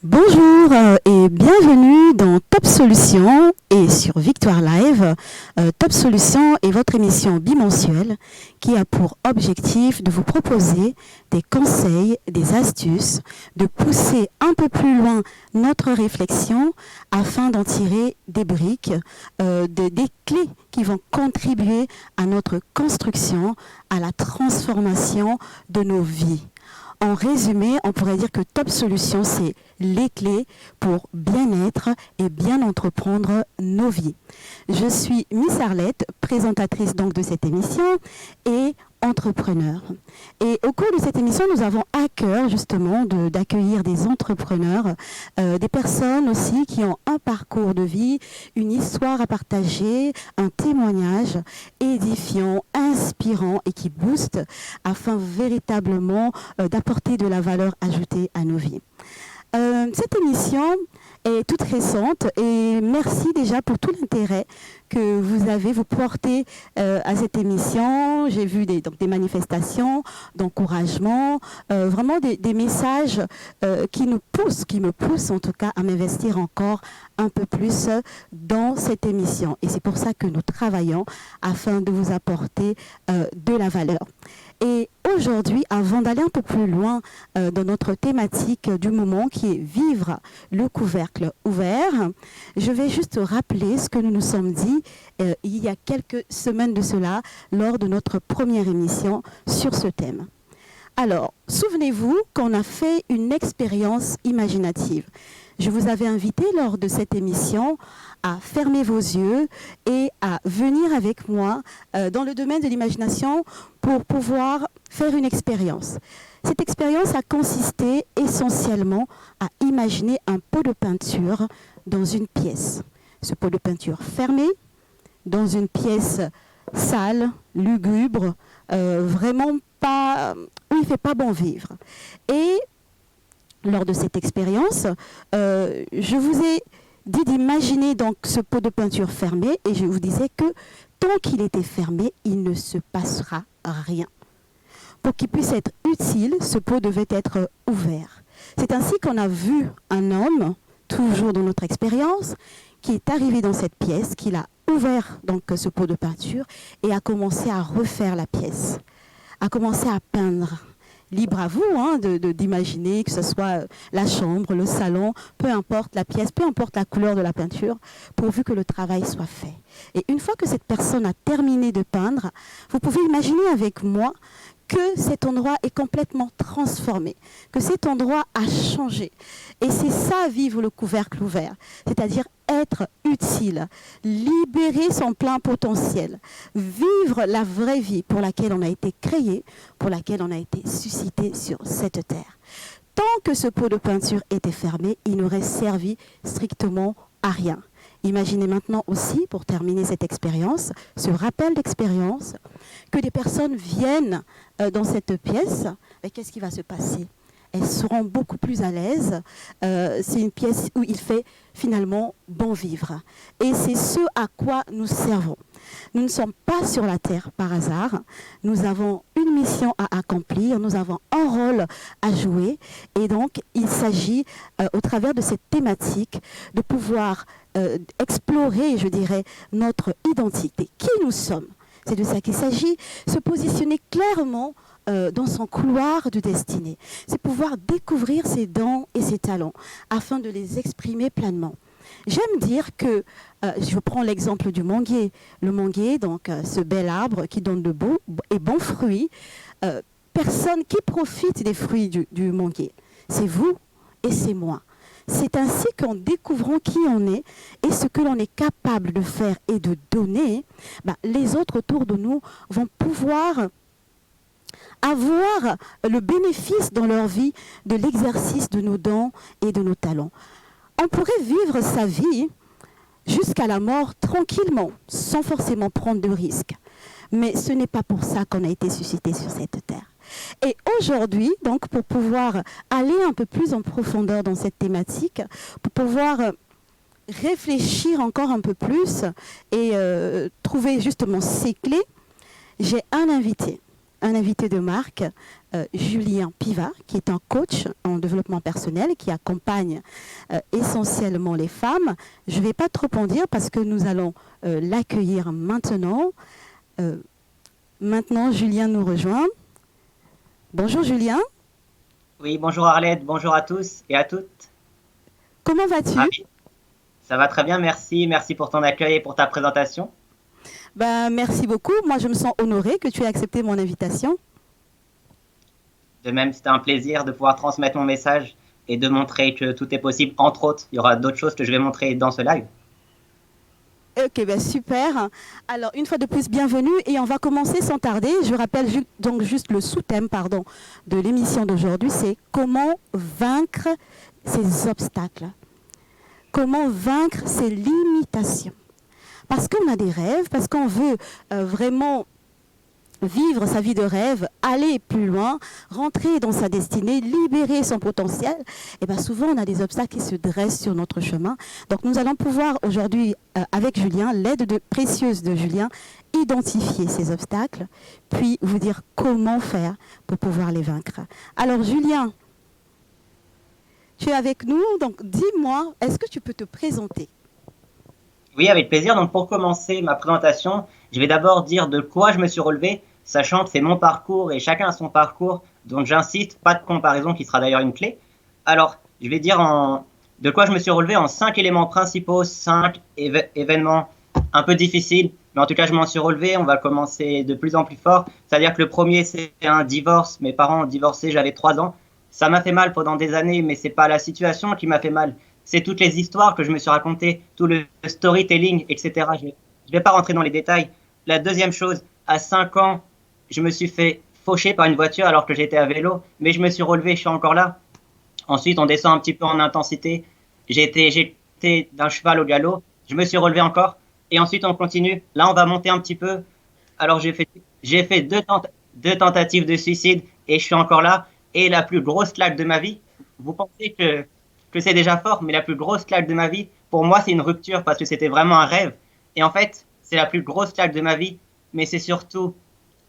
Bonjour et bienvenue dans Top Solutions et sur Victoire Live. Top Solutions est votre émission bimensuelle qui a pour objectif de vous proposer des conseils, des astuces, de pousser un peu plus loin notre réflexion afin d'en tirer des briques, des clés qui vont contribuer à notre construction, à la transformation de nos vies. En résumé, on pourrait dire que Top Solutions, c'est les clés pour bien être et bien entreprendre nos vies. Je suis Miss Arlette, présentatrice donc de cette émission et entrepreneur. Et au cours de cette émission, nous avons à cœur justement d'accueillir des entrepreneurs, des personnes aussi qui ont un parcours de vie, une histoire à partager, un témoignage édifiant, inspirant et qui booste afin véritablement d'apporter de la valeur ajoutée à nos vies. Cette émission est toute récente et merci déjà pour tout l'intérêt que vous portez à cette émission. J'ai vu des manifestations d'encouragement, vraiment des messages qui me poussent en tout cas à m'investir encore un peu plus dans cette émission. Et c'est pour ça que nous travaillons afin de vous apporter de la valeur. Et aujourd'hui, avant d'aller un peu plus loin dans notre thématique du moment qui est vivre le couvercle ouvert, je vais juste rappeler ce que nous nous sommes dit il y a quelques semaines de cela lors de notre première émission sur ce thème. Alors, souvenez-vous qu'on a fait une expérience imaginative. Je vous avais invité lors de cette émission à fermer vos yeux et à venir avec moi dans le domaine de l'imagination pour pouvoir faire une expérience. Cette expérience a consisté essentiellement à imaginer un pot de peinture dans une pièce. Ce pot de peinture fermé, dans une pièce sale, lugubre, vraiment pas, où il ne fait pas bon vivre. Et lors de cette expérience, je vous ai dit d'imaginer donc ce pot de peinture fermé et je vous disais que tant qu'il était fermé, il ne se passera rien. Pour qu'il puisse être utile, ce pot devait être ouvert. C'est ainsi qu'on a vu un homme, toujours dans notre expérience, qui est arrivé dans cette pièce, qu'il a ouvert donc ce pot de peinture et a commencé à refaire la pièce, a commencé à peindre. Libre à vous d'imaginer que ce soit la chambre, le salon, peu importe la pièce, peu importe la couleur de la peinture, pourvu que le travail soit fait. Et une fois que cette personne a terminé de peindre, vous pouvez imaginer avec moi que cet endroit est complètement transformé, que cet endroit a changé. Et c'est ça, vivre le couvercle ouvert, c'est-à-dire être utile, libérer son plein potentiel, vivre la vraie vie pour laquelle on a été créé, pour laquelle on a été suscité sur cette terre. Tant que ce pot de peinture était fermé, il n'aurait servi strictement à rien. Imaginez maintenant aussi, pour terminer cette expérience, ce rappel d'expérience, que des personnes viennent dans cette pièce. Et qu'est-ce qui va se passer ? Elles seront beaucoup plus à l'aise. C'est une pièce où il fait finalement bon vivre. Et c'est ce à quoi nous servons. Nous ne sommes pas sur la terre par hasard. Nous avons une mission à accomplir. Nous avons un rôle à jouer. Et donc, il s'agit, au travers de cette thématique, de pouvoir explorer, je dirais, notre identité. Qui nous sommes ? C'est de ça qu'il s'agit. Se positionner clairement dans son couloir de destinée. C'est pouvoir découvrir ses dons et ses talents afin de les exprimer pleinement. J'aime dire que, je prends l'exemple du manguier. Le manguier, donc ce bel arbre qui donne de beaux et bons fruits, personne qui profite des fruits du manguier. C'est vous et c'est moi. C'est ainsi qu'en découvrant qui on est et ce que l'on est capable de faire et de donner, les autres autour de nous vont pouvoir avoir le bénéfice dans leur vie de l'exercice de nos dons et de nos talents. On pourrait vivre sa vie jusqu'à la mort tranquillement, sans forcément prendre de risques. Mais ce n'est pas pour ça qu'on a été suscité sur cette terre. Et aujourd'hui, donc, pour pouvoir aller un peu plus en profondeur dans cette thématique, pour pouvoir réfléchir encore un peu plus et trouver justement ces clés, j'ai un invité de marque, Julien Piva, qui est un coach en développement personnel, qui accompagne essentiellement les femmes. Je ne vais pas trop en dire parce que nous allons l'accueillir maintenant. Maintenant, Julien nous rejoint. Bonjour Julien. Oui, bonjour Arlette, bonjour à tous et à toutes. Comment vas-tu? Ça va très bien, merci. Merci pour ton accueil et pour ta présentation. Merci beaucoup. Moi, je me sens honorée que tu aies accepté mon invitation. De même, c'était un plaisir de pouvoir transmettre mon message et de montrer que tout est possible. Entre autres, il y aura d'autres choses que je vais montrer dans ce live. Ok, super. Alors, une fois de plus, bienvenue et on va commencer sans tarder. Je rappelle donc juste le sous-thème de l'émission d'aujourd'hui, c'est comment vaincre ces obstacles, comment vaincre ces limitations. Parce qu'on a des rêves, parce qu'on veut vraiment vivre sa vie de rêve, aller plus loin, rentrer dans sa destinée, libérer son potentiel, et bien souvent on a des obstacles qui se dressent sur notre chemin. Donc nous allons pouvoir aujourd'hui, avec Julien, l'aide précieuse de Julien, identifier ces obstacles, puis vous dire comment faire pour pouvoir les vaincre. Alors Julien, tu es avec nous, donc dis-moi, est-ce que tu peux te présenter? Oui, avec plaisir. Donc pour commencer ma présentation, je vais d'abord dire de quoi je me suis relevé, sachant que c'est mon parcours et chacun a son parcours, donc j'insiste, pas de comparaison qui sera d'ailleurs une clé. Alors, je vais dire de quoi je me suis relevé en 5 éléments principaux, 5 événements un peu difficiles, mais en tout cas je m'en suis relevé. On va commencer de plus en plus fort, c'est-à-dire que le premier c'est un divorce. Mes parents ont divorcé, j'avais 3 ans. Ça m'a fait mal pendant des années, mais c'est pas la situation qui m'a fait mal. C'est toutes les histoires que je me suis racontées, tout le storytelling, etc. Je ne vais pas rentrer dans les détails. La deuxième chose, à 5 ans, je me suis fait faucher par une voiture alors que j'étais à vélo, mais je me suis relevé, je suis encore là. Ensuite, on descend un petit peu en intensité. J'ai été d'un cheval au galop, je me suis relevé encore. Et ensuite, on continue. Là, on va monter un petit peu. Alors, j'ai fait deux tentatives de suicide et je suis encore là. Et la plus grosse claque de ma vie, vous pensez que c'est déjà fort, mais la plus grosse claque de ma vie, pour moi, c'est une rupture parce que c'était vraiment un rêve. Et en fait, c'est la plus grosse claque de ma vie, mais c'est surtout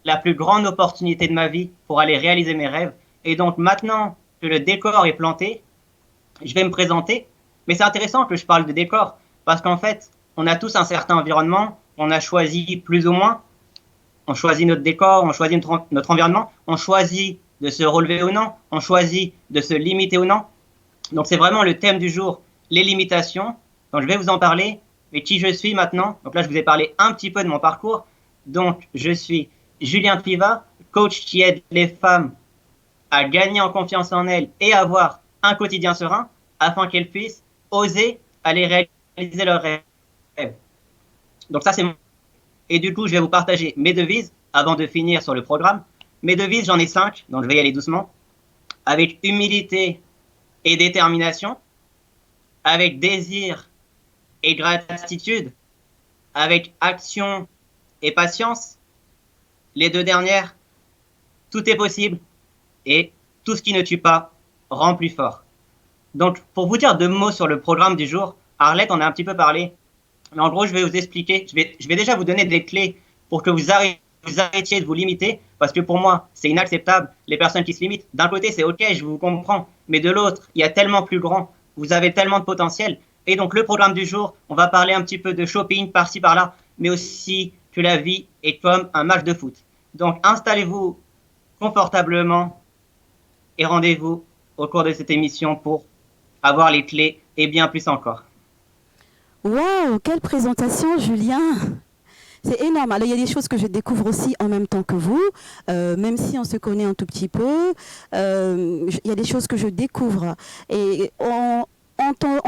la plus grande opportunité de ma vie pour aller réaliser mes rêves. Et donc maintenant que le décor est planté, je vais me présenter. Mais c'est intéressant que je parle de décor parce qu'en fait, on a tous un certain environnement, on a choisi plus ou moins, on choisit notre décor, on choisit notre environnement, on choisit de se relever ou non, on choisit de se limiter ou non. Donc c'est vraiment le thème du jour, les limitations. Donc je vais vous en parler. Mais qui je suis maintenant? Donc là, je vous ai parlé un petit peu de mon parcours. Donc je suis Julien Piva, coach qui aide les femmes à gagner en confiance en elles et avoir un quotidien serein afin qu'elles puissent oser aller réaliser leurs rêves. Donc ça, c'est mon... Et du coup, je vais vous partager mes devises avant de finir sur le programme. Mes devises, j'en ai 5, donc je vais y aller doucement. Avec humilité et détermination, avec désir et gratitude, avec action et patience. Les deux dernières, tout est possible et tout ce qui ne tue pas rend plus fort. Donc, pour vous dire 2 mots sur le programme du jour, Arlette en a un petit peu parlé, mais en gros, je vais vous expliquer, je vais déjà vous donner des clés pour que vous arrêtiez de vous limiter, parce que pour moi, c'est inacceptable, les personnes qui se limitent. D'un côté, c'est ok, je vous comprends, mais de l'autre, il y a tellement plus grand, vous avez tellement de potentiel. Et donc, le programme du jour, on va parler un petit peu de shopping par-ci par-là, mais aussi que la vie est comme un match de foot. Donc, installez-vous confortablement et rendez-vous au cours de cette émission pour avoir les clés et bien plus encore. Waouh, quelle présentation, Julien! C'est énorme. Alors, il y a des choses que je découvre aussi en même temps que vous, même si on se connaît un tout petit peu. Il y a des choses que je découvre. Et en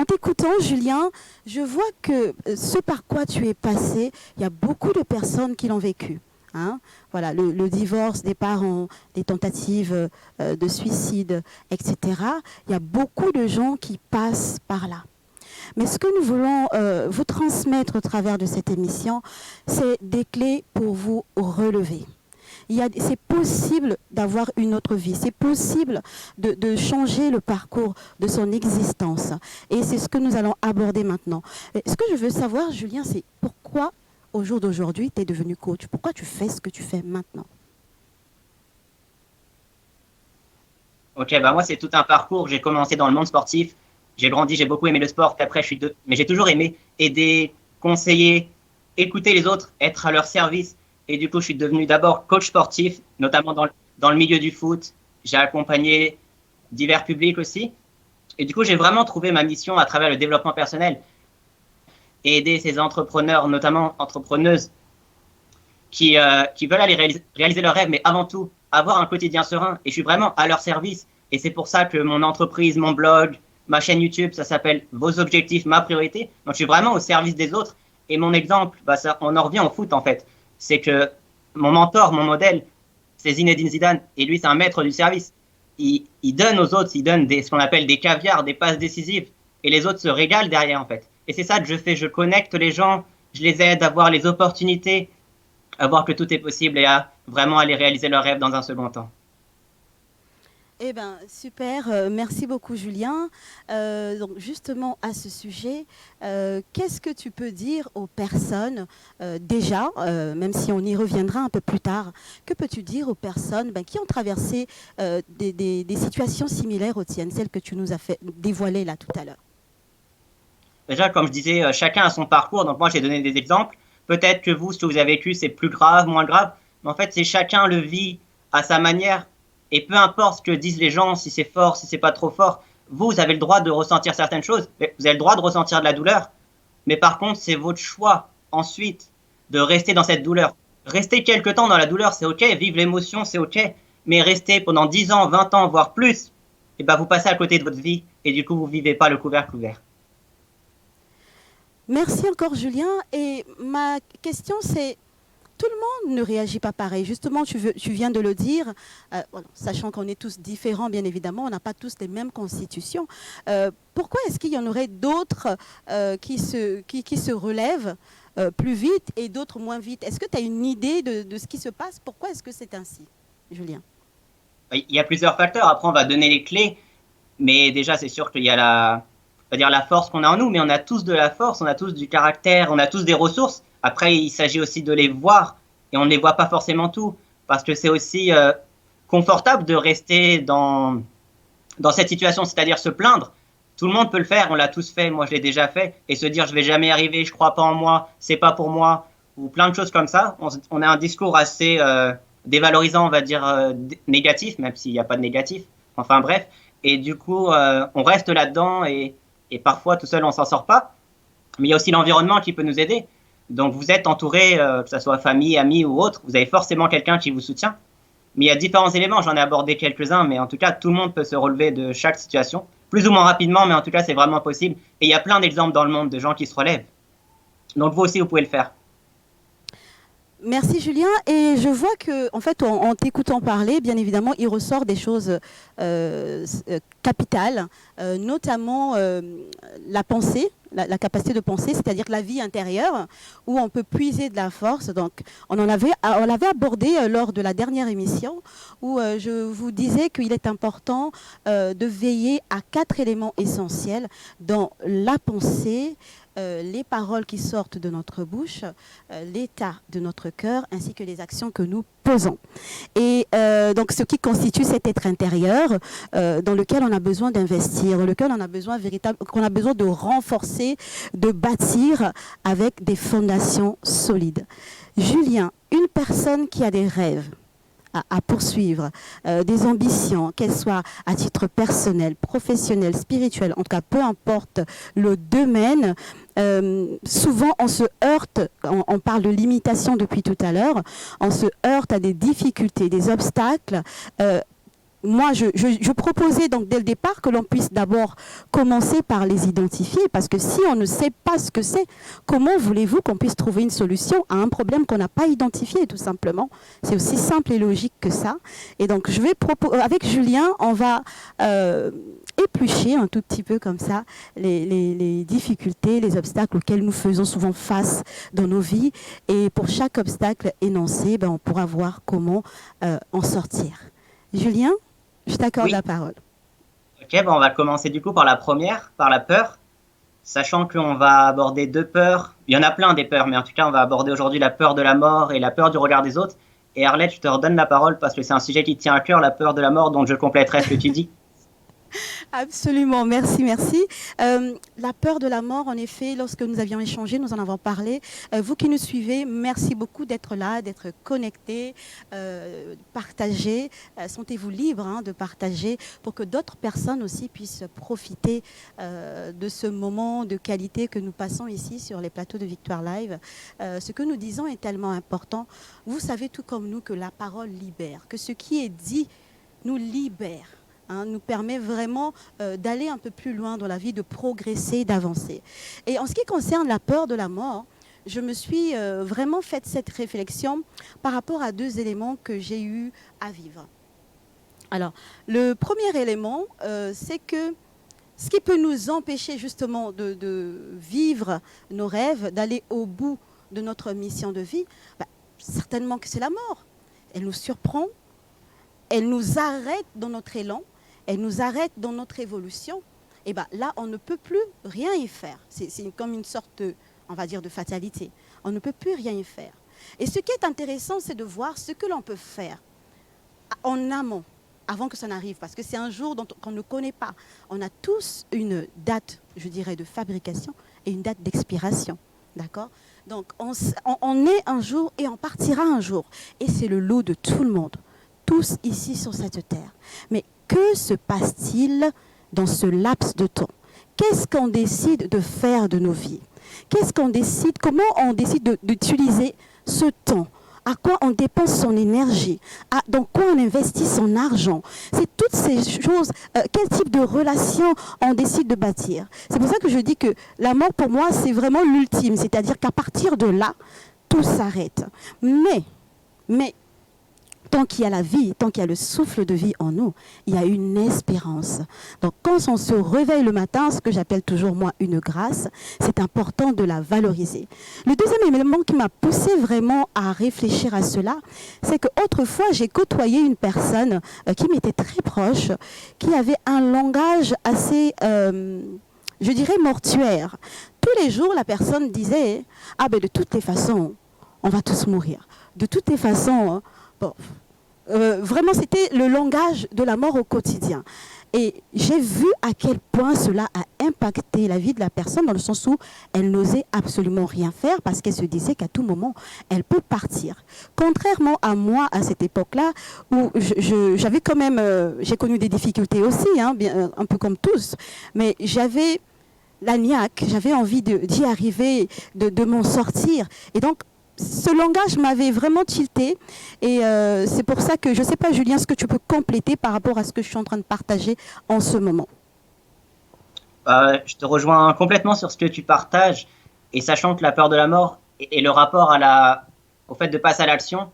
t'écoutant, Julien, je vois que ce par quoi tu es passé, il y a beaucoup de personnes qui l'ont vécu. Hein? Voilà, le divorce des parents, des tentatives de suicide, etc. Il y a beaucoup de gens qui passent par là. Mais ce que nous voulons vous transmettre au travers de cette émission, c'est des clés pour vous relever. C'est possible d'avoir une autre vie, c'est possible de changer le parcours de son existence. Et c'est ce que nous allons aborder maintenant. Et ce que je veux savoir, Julien, c'est pourquoi au jour d'aujourd'hui, tu es devenu coach? Pourquoi tu fais ce que tu fais maintenant? Ok, bah moi c'est tout un parcours. J'ai commencé dans le monde sportif, j'ai grandi, j'ai beaucoup aimé le sport. Puis après, mais j'ai toujours aimé aider, conseiller, écouter les autres, être à leur service. Et du coup, je suis devenu d'abord coach sportif, notamment dans le milieu du foot. J'ai accompagné divers publics aussi. Et du coup, j'ai vraiment trouvé ma mission à travers le développement personnel et aider ces entrepreneurs, notamment entrepreneuses, qui veulent aller réaliser leurs rêves, mais avant tout, avoir un quotidien serein. Et je suis vraiment à leur service. Et c'est pour ça que mon entreprise, mon blog, ma chaîne YouTube, ça s'appelle Vos objectifs, ma priorité. Donc je suis vraiment au service des autres. Et mon exemple, bah ça, on en revient au foot en fait. C'est que mon mentor, mon modèle, c'est Zinedine Zidane. Et lui, c'est un maître du service. Il donne aux autres, il donne ce qu'on appelle des caviars, des passes décisives. Et les autres se régalent derrière en fait. Et c'est ça que je fais. Je connecte les gens, je les aide à voir les opportunités, à voir que tout est possible et à vraiment aller réaliser leurs rêves dans un second temps. Eh bien, super. Merci beaucoup, Julien. Donc, justement, à ce sujet, qu'est-ce que tu peux dire aux personnes, déjà, même si on y reviendra un peu plus tard, que peux-tu dire aux personnes qui ont traversé des situations similaires aux tiennes, celles que tu nous as fait dévoiler là tout à l'heure? Déjà, comme je disais, chacun a son parcours. Donc moi, j'ai donné des exemples. Peut-être que vous, ce que vous avez vécu, c'est plus grave, moins grave. Mais en fait, c'est chacun le vit à sa manière. Et peu importe ce que disent les gens, si c'est fort, si c'est pas trop fort, vous avez le droit de ressentir certaines choses. Vous avez le droit de ressentir de la douleur. Mais par contre, c'est votre choix ensuite de rester dans cette douleur. Rester quelque temps dans la douleur, c'est OK. Vivre l'émotion, c'est OK. Mais rester pendant 10 ans, 20 ans, voire plus, et ben vous passez à côté de votre vie. Et du coup, vous vivez pas le couvercle ouvert. Merci encore, Julien. Et ma question, c'est, tout le monde ne réagit pas pareil. Justement, tu viens de le dire, voilà, sachant qu'on est tous différents, bien évidemment, on n'a pas tous les mêmes constitutions. Pourquoi est-ce qu'il y en aurait d'autres qui se relèvent plus vite et d'autres moins vite? Est-ce que tu as une idée de ce qui se passe? Pourquoi est-ce que c'est ainsi, Julien? Il y a plusieurs facteurs. Après, on va donner les clés. Mais déjà, c'est sûr qu'il y a la force qu'on a en nous, mais on a tous de la force, on a tous du caractère, on a tous des ressources. Après, il s'agit aussi de les voir, et on ne les voit pas forcément tout, parce que c'est aussi confortable de rester dans cette situation, c'est-à-dire se plaindre. Tout le monde peut le faire, on l'a tous fait, moi je l'ai déjà fait, et se dire je vais jamais y arriver, je crois pas en moi, c'est pas pour moi, ou plein de choses comme ça. On a un discours assez dévalorisant, on va dire négatif, même s'il n'y a pas de négatif. Enfin bref, et du coup, on reste là-dedans et parfois tout seul on s'en sort pas. Mais il y a aussi l'environnement qui peut nous aider. Donc vous êtes entouré, que ce soit famille, amis ou autre, vous avez forcément quelqu'un qui vous soutient. Mais il y a différents éléments, j'en ai abordé quelques-uns, mais en tout cas tout le monde peut se relever de chaque situation, plus ou moins rapidement, mais en tout cas c'est vraiment possible. Et il y a plein d'exemples dans le monde de gens qui se relèvent. Donc vous aussi vous pouvez le faire. Merci Julien. Et je vois que, en fait, en t'écoutant parler, bien évidemment, il ressort des choses capitales, notamment la pensée, la capacité de penser, c'est-à-dire la vie intérieure, où on peut puiser de la force. Donc, on l'avait abordé lors de la dernière émission, où je vous disais qu'il est important de veiller à 4 éléments essentiels dans la pensée, les paroles qui sortent de notre bouche, l'état de notre cœur, ainsi que les actions que nous posons. Et donc, ce qui constitue cet être intérieur dans lequel on a besoin d'investir, dans lequel qu'on a besoin de renforcer, de bâtir avec des fondations solides. Julien, une personne qui a des rêves à poursuivre, des ambitions, qu'elles soient à titre personnel, professionnel, spirituel, en tout cas, peu importe le domaine, souvent on se heurte, on parle de limitation depuis tout à l'heure, on se heurte à des difficultés, des obstacles. Moi, je proposais donc dès le départ que l'on puisse d'abord commencer par les identifier, parce que si on ne sait pas ce que c'est, comment voulez-vous qu'on puisse trouver une solution à un problème qu'on n'a pas identifié, tout simplement? C'est aussi simple et logique que ça. Et donc, avec Julien, on va éplucher un tout petit peu comme ça les difficultés, les obstacles auxquels nous faisons souvent face dans nos vies. Et pour chaque obstacle énoncé, on pourra voir comment en sortir. Julien, je t'accorde la parole. Ok, on va commencer du coup par la première, par la peur, sachant qu'on va aborder 2 peurs. Il y en a plein des peurs, mais en tout cas, on va aborder aujourd'hui la peur de la mort et la peur du regard des autres. Et Arlette, je te redonne la parole parce que c'est un sujet qui te tient à cœur, la peur de la mort, donc je compléterai ce que tu dis. Absolument, merci, merci. La peur de la mort, en effet, lorsque nous avions échangé, nous en avons parlé. Vous qui nous suivez, merci beaucoup d'être là, d'être connectés, partagez. Sentez-vous libre de partager pour que d'autres personnes aussi puissent profiter de ce moment de qualité que nous passons ici sur les plateaux de Victoire Live. Ce que nous disons est tellement important. Vous savez tout comme nous que la parole libère, que ce qui est dit nous libère. Nous permet vraiment d'aller un peu plus loin dans la vie, de progresser, d'avancer. Et en ce qui concerne la peur de la mort, je me suis vraiment fait cette réflexion par rapport à 2 éléments que j'ai eu à vivre. Alors, le premier élément, c'est que ce qui peut nous empêcher justement de vivre nos rêves, d'aller au bout de notre mission de vie, certainement que c'est la mort. Elle nous surprend, elle nous arrête dans notre élan, elle nous arrête dans notre évolution. Et là, on ne peut plus rien y faire. C'est comme une sorte, on va dire, de fatalité. On ne peut plus rien y faire. Et ce qui est intéressant, c'est de voir ce que l'on peut faire en amont, avant que ça n'arrive, parce que c'est un jour qu'on ne connaît pas. On a tous une date, je dirais, de fabrication et une date d'expiration. D'accord ? Donc, on est un jour et on partira un jour. Et c'est le lot de tout le monde, tous ici sur cette terre. Mais que se passe-t-il dans ce laps de temps? Qu'est-ce qu'on décide de faire de nos vies? Qu'est-ce qu'on décide? Comment on décide d'utiliser ce temps? À quoi on dépense son énergie? Dans quoi on investit son argent? C'est toutes ces choses. Quel type de relation on décide de bâtir? C'est pour ça que je dis que la mort, pour moi, c'est vraiment l'ultime. C'est-à-dire qu'à partir de là, tout s'arrête. Mais tant qu'il y a la vie, tant qu'il y a le souffle de vie en nous, il y a une espérance. Donc quand on se réveille le matin, ce que j'appelle toujours moi une grâce, c'est important de la valoriser. Le deuxième élément qui m'a poussé vraiment à réfléchir à cela, c'est qu'autrefois j'ai côtoyé une personne qui m'était très proche, qui avait un langage assez, je dirais, mortuaire. Tous les jours, la personne disait « Ah ben de toutes les façons, on va tous mourir. De toutes les façons... » Bon, vraiment, c'était le langage de la mort au quotidien. Et j'ai vu à quel point cela a impacté la vie de la personne, dans le sens où elle n'osait absolument rien faire parce qu'elle se disait qu'à tout moment, elle peut partir. Contrairement à moi, à cette époque-là, où j'avais quand même, j'ai connu des difficultés aussi, un peu comme tous, mais j'avais la niaque, j'avais envie d'y arriver, de m'en sortir. Et donc, ce langage m'avait vraiment tilté et c'est pour ça que, je ne sais pas Julien, ce que tu peux compléter par rapport à ce que je suis en train de partager en ce moment. Je te rejoins complètement sur ce que tu partages et sachant que la peur de la mort et le rapport au fait de passer à l'action,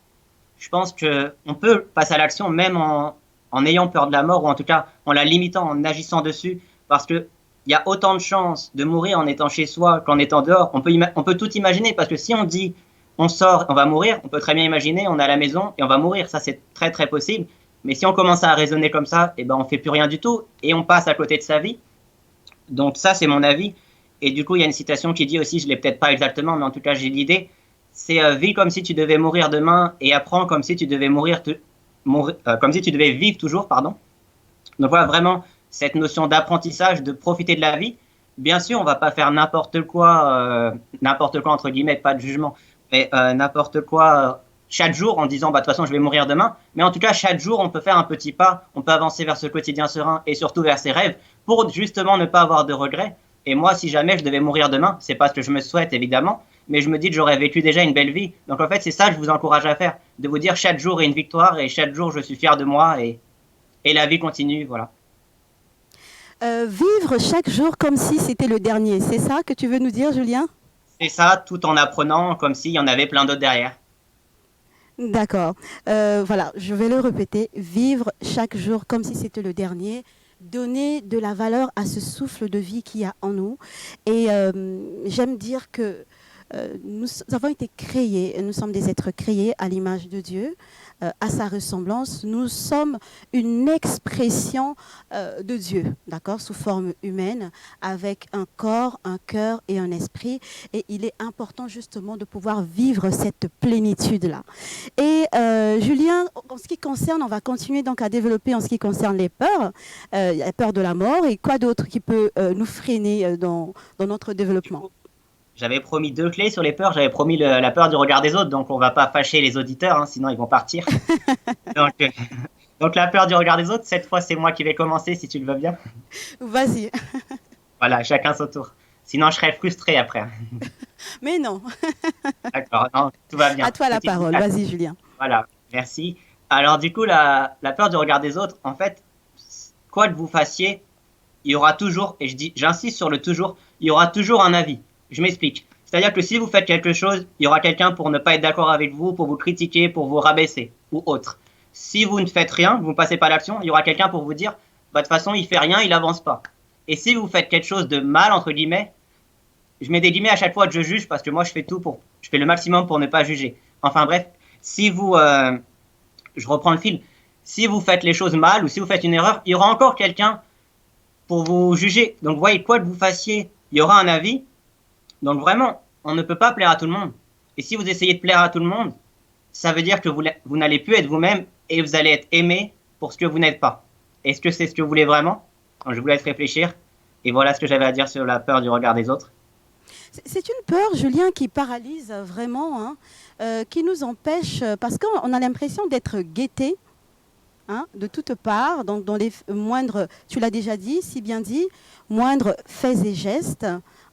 je pense qu'on peut passer à l'action même en ayant peur de la mort ou en tout cas en la limitant, en agissant dessus parce qu'il y a autant de chances de mourir en étant chez soi qu'en étant dehors. On peut tout imaginer parce que si on dit on sort, on va mourir, on peut très bien imaginer, on est à la maison et on va mourir, ça c'est très très possible. Mais si on commence à raisonner comme ça, on ne fait plus rien du tout et on passe à côté de sa vie. Donc ça c'est mon avis. Et du coup il y a une citation qui dit aussi, je ne l'ai peut-être pas exactement, mais en tout cas j'ai l'idée, c'est vis comme si tu devais mourir demain et apprends comme si tu devais comme si tu devais vivre toujours, pardon. Donc voilà vraiment cette notion d'apprentissage, de profiter de la vie. Bien sûr on ne va pas faire n'importe quoi entre guillemets, pas de jugement. Mais n'importe quoi chaque jour en disant de toute façon je vais mourir demain, mais en tout cas chaque jour on peut faire un petit pas, on peut avancer vers ce quotidien serein et surtout vers ses rêves pour justement ne pas avoir de regrets. Et moi si jamais je devais mourir demain, c'est pas ce que je me souhaite évidemment, mais je me dis que j'aurais vécu déjà une belle vie. Donc en fait c'est ça que je vous encourage à faire, de vous dire chaque jour est une victoire et chaque jour je suis fier de moi et la vie continue, voilà. Vivre chaque jour comme si c'était le dernier, c'est ça que tu veux nous dire Julien ? C'est ça, tout en apprenant comme s'il y en avait plein d'autres derrière. D'accord. Voilà, je vais le répéter. Vivre chaque jour comme si c'était le dernier. Donner de la valeur à ce souffle de vie qu'il y a en nous. Et j'aime dire que nous avons été créés, nous sommes des êtres créés à l'image de Dieu, à sa ressemblance. Nous sommes une expression de Dieu, d'accord, sous forme humaine, avec un corps, un cœur et un esprit. Et il est important justement de pouvoir vivre cette plénitude-là. Et Julien, en ce qui concerne, on va continuer donc à développer en ce qui concerne les peurs, la peur de la mort, et quoi d'autre qui peut nous freiner dans notre développement? J'avais promis 2 clés sur les peurs. J'avais promis la peur du regard des autres, donc on va pas fâcher les auditeurs, hein, sinon ils vont partir. Donc, donc la peur du regard des autres, cette fois c'est moi qui vais commencer si tu le veux bien. Vas-y. Voilà, chacun son tour. Sinon je serais frustré après. Mais non. D'accord, non, tout va bien. À toi la Petite parole. blague. Vas-y, Julien. Voilà, merci. Alors du coup, la peur du regard des autres, en fait, quoi que vous fassiez, il y aura toujours, et j'insiste sur le toujours, il y aura toujours un avis. Je m'explique. C'est-à-dire que si vous faites quelque chose, il y aura quelqu'un pour ne pas être d'accord avec vous, pour vous critiquer, pour vous rabaisser ou autre. Si vous ne faites rien, vous ne passez pas à l'action, il y aura quelqu'un pour vous dire, bah, de toute façon, il fait rien, il avance pas. Et si vous faites quelque chose de mal, entre guillemets, je mets des guillemets à chaque fois que je juge parce que moi, je fais le maximum pour ne pas juger. Enfin bref, si vous, je reprends le fil, si vous faites les choses mal ou si vous faites une erreur, il y aura encore quelqu'un pour vous juger. Donc, vous voyez, quoi que vous fassiez, il y aura un avis. Donc, vraiment, on ne peut pas plaire à tout le monde. Et si vous essayez de plaire à tout le monde, ça veut dire que vous n'allez plus être vous-même et vous allez être aimé pour ce que vous n'êtes pas. Est-ce que c'est ce que vous voulez vraiment? Je vous laisse réfléchir. Et voilà ce que j'avais à dire sur la peur du regard des autres. C'est une peur, Julien, qui paralyse vraiment, hein, qui nous empêche, parce qu'on a l'impression d'être guetté, hein, de toutes parts, donc dans les moindres, tu l'as déjà dit, si bien dit, moindres faits et gestes,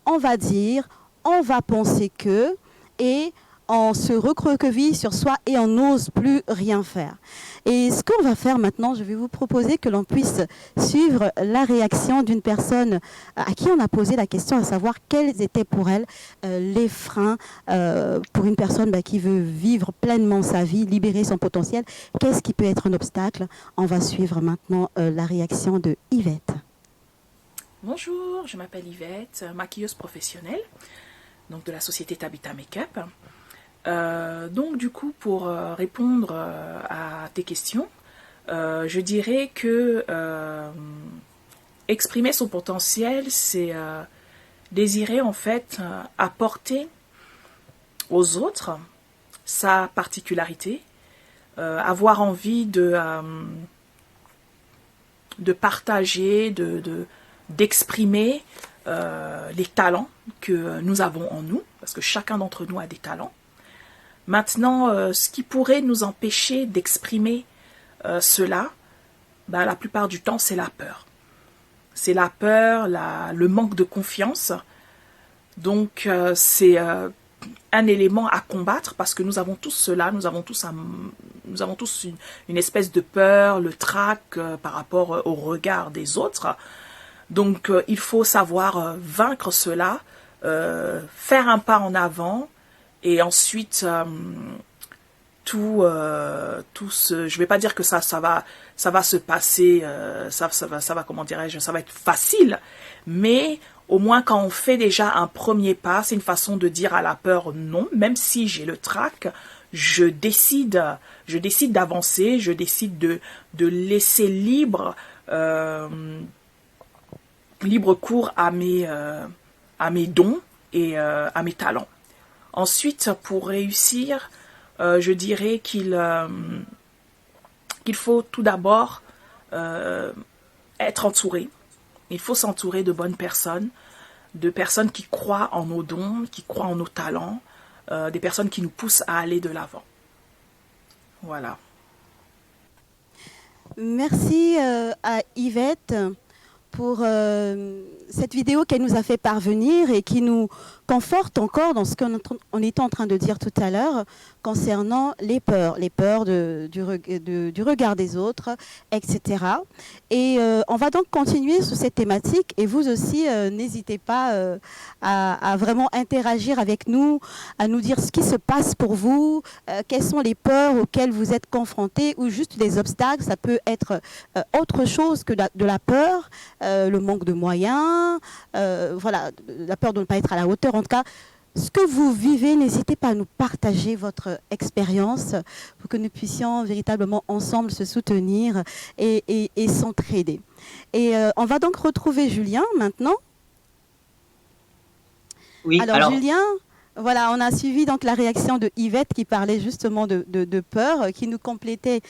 on va dire, on va penser que, et on se recroqueville sur soi et on n'ose plus rien faire. Et ce qu'on va faire maintenant, je vais vous proposer que l'on puisse suivre la réaction d'une personne à qui on a posé la question, à savoir quels étaient pour elle les freins pour une personne qui veut vivre pleinement sa vie, libérer son potentiel. Qu'est-ce qui peut être un obstacle? On va suivre maintenant la réaction de Yvette. Bonjour, je m'appelle Yvette, maquilleuse professionnelle, donc de la société Tabitha Makeup. Donc du coup, pour répondre à tes questions, je dirais que exprimer son potentiel, c'est désirer en fait apporter aux autres sa particularité, avoir envie de partager, d'exprimer les talents que nous avons en nous, parce que chacun d'entre nous a des talents. Maintenant, ce qui pourrait nous empêcher d'exprimer cela, la plupart du temps, c'est la peur. C'est la peur, le manque de confiance. Donc, c'est un élément à combattre parce que nous avons tous cela, nous avons tous une espèce de peur, le trac par rapport au regard des autres. Donc, il faut savoir vaincre cela, faire un pas en avant et ensuite je vais pas dire que ça va se passer, ça va comment dirais-je, ça va être facile, mais au moins quand on fait déjà un premier pas, c'est une façon de dire à la peur non, même si j'ai le trac, je décide d'avancer, je décide de laisser libre cours à mes dons et à mes talents. Ensuite, pour réussir, je dirais qu'il faut tout d'abord être entouré. Il faut s'entourer de bonnes personnes, de personnes qui croient en nos dons, qui croient en nos talents, des personnes qui nous poussent à aller de l'avant. Voilà. Merci à Yvette pour cette vidéo qu'elle nous a fait parvenir et qui nous conforte encore dans ce qu'on était en train de dire tout à l'heure concernant les peurs du regard des autres, etc. Et on va donc continuer sur cette thématique et vous aussi, n'hésitez pas à vraiment interagir avec nous, à nous dire ce qui se passe pour vous, quelles sont les peurs auxquelles vous êtes confrontés ou juste des obstacles. Ça peut être autre chose que de la peur, le manque de moyens, voilà, la peur de ne pas être à la hauteur. En tout cas, ce que vous vivez, n'hésitez pas à nous partager votre expérience pour que nous puissions véritablement ensemble se soutenir et s'entraider. Et on va donc retrouver Julien maintenant. Oui, Alors Julien, voilà, on a suivi donc la réaction de Yvette qui parlait justement de peur, qui nous complétait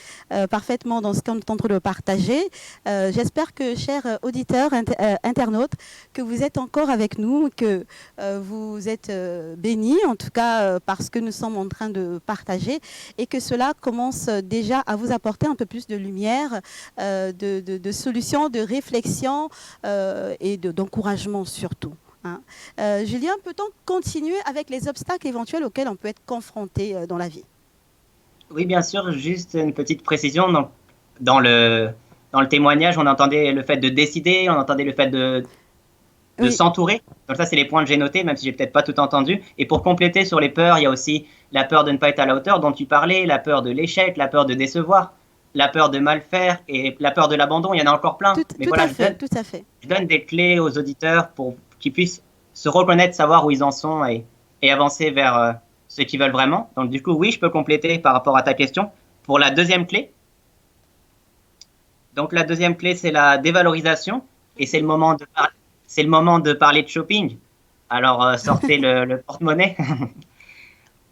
parfaitement dans ce qu'on est en train de partager. J'espère que, chers auditeurs, internautes, que vous êtes encore avec nous, que vous êtes bénis, en tout cas parce que nous sommes en train de partager, et que cela commence déjà à vous apporter un peu plus de lumière, de solutions, de réflexion et d'encouragement surtout. Hein. Julien, peut-on continuer avec les obstacles éventuels auxquels on peut être confronté dans la vie? Oui, bien sûr, juste une petite précision. Donc, dans le témoignage, on entendait le fait de décider, on entendait le fait de s'entourer. Donc ça, c'est les points que j'ai notés, même si j'ai peut-être pas tout entendu. Et pour compléter sur les peurs, il y a aussi la peur de ne pas être à la hauteur dont tu parlais, la peur de l'échec, la peur de décevoir, la peur de mal faire et la peur de l'abandon. Il y en a encore plein. Mais voilà, tout à fait. Je donne des clés aux auditeurs pour qu'ils puissent se reconnaître, savoir où ils en sont et avancer vers ce qu'ils veulent vraiment. Donc du coup, oui, je peux compléter par rapport à ta question. Pour la deuxième clé, donc la deuxième clé, c'est la dévalorisation et c'est le moment de parler de shopping. Alors, sortez le porte-monnaie.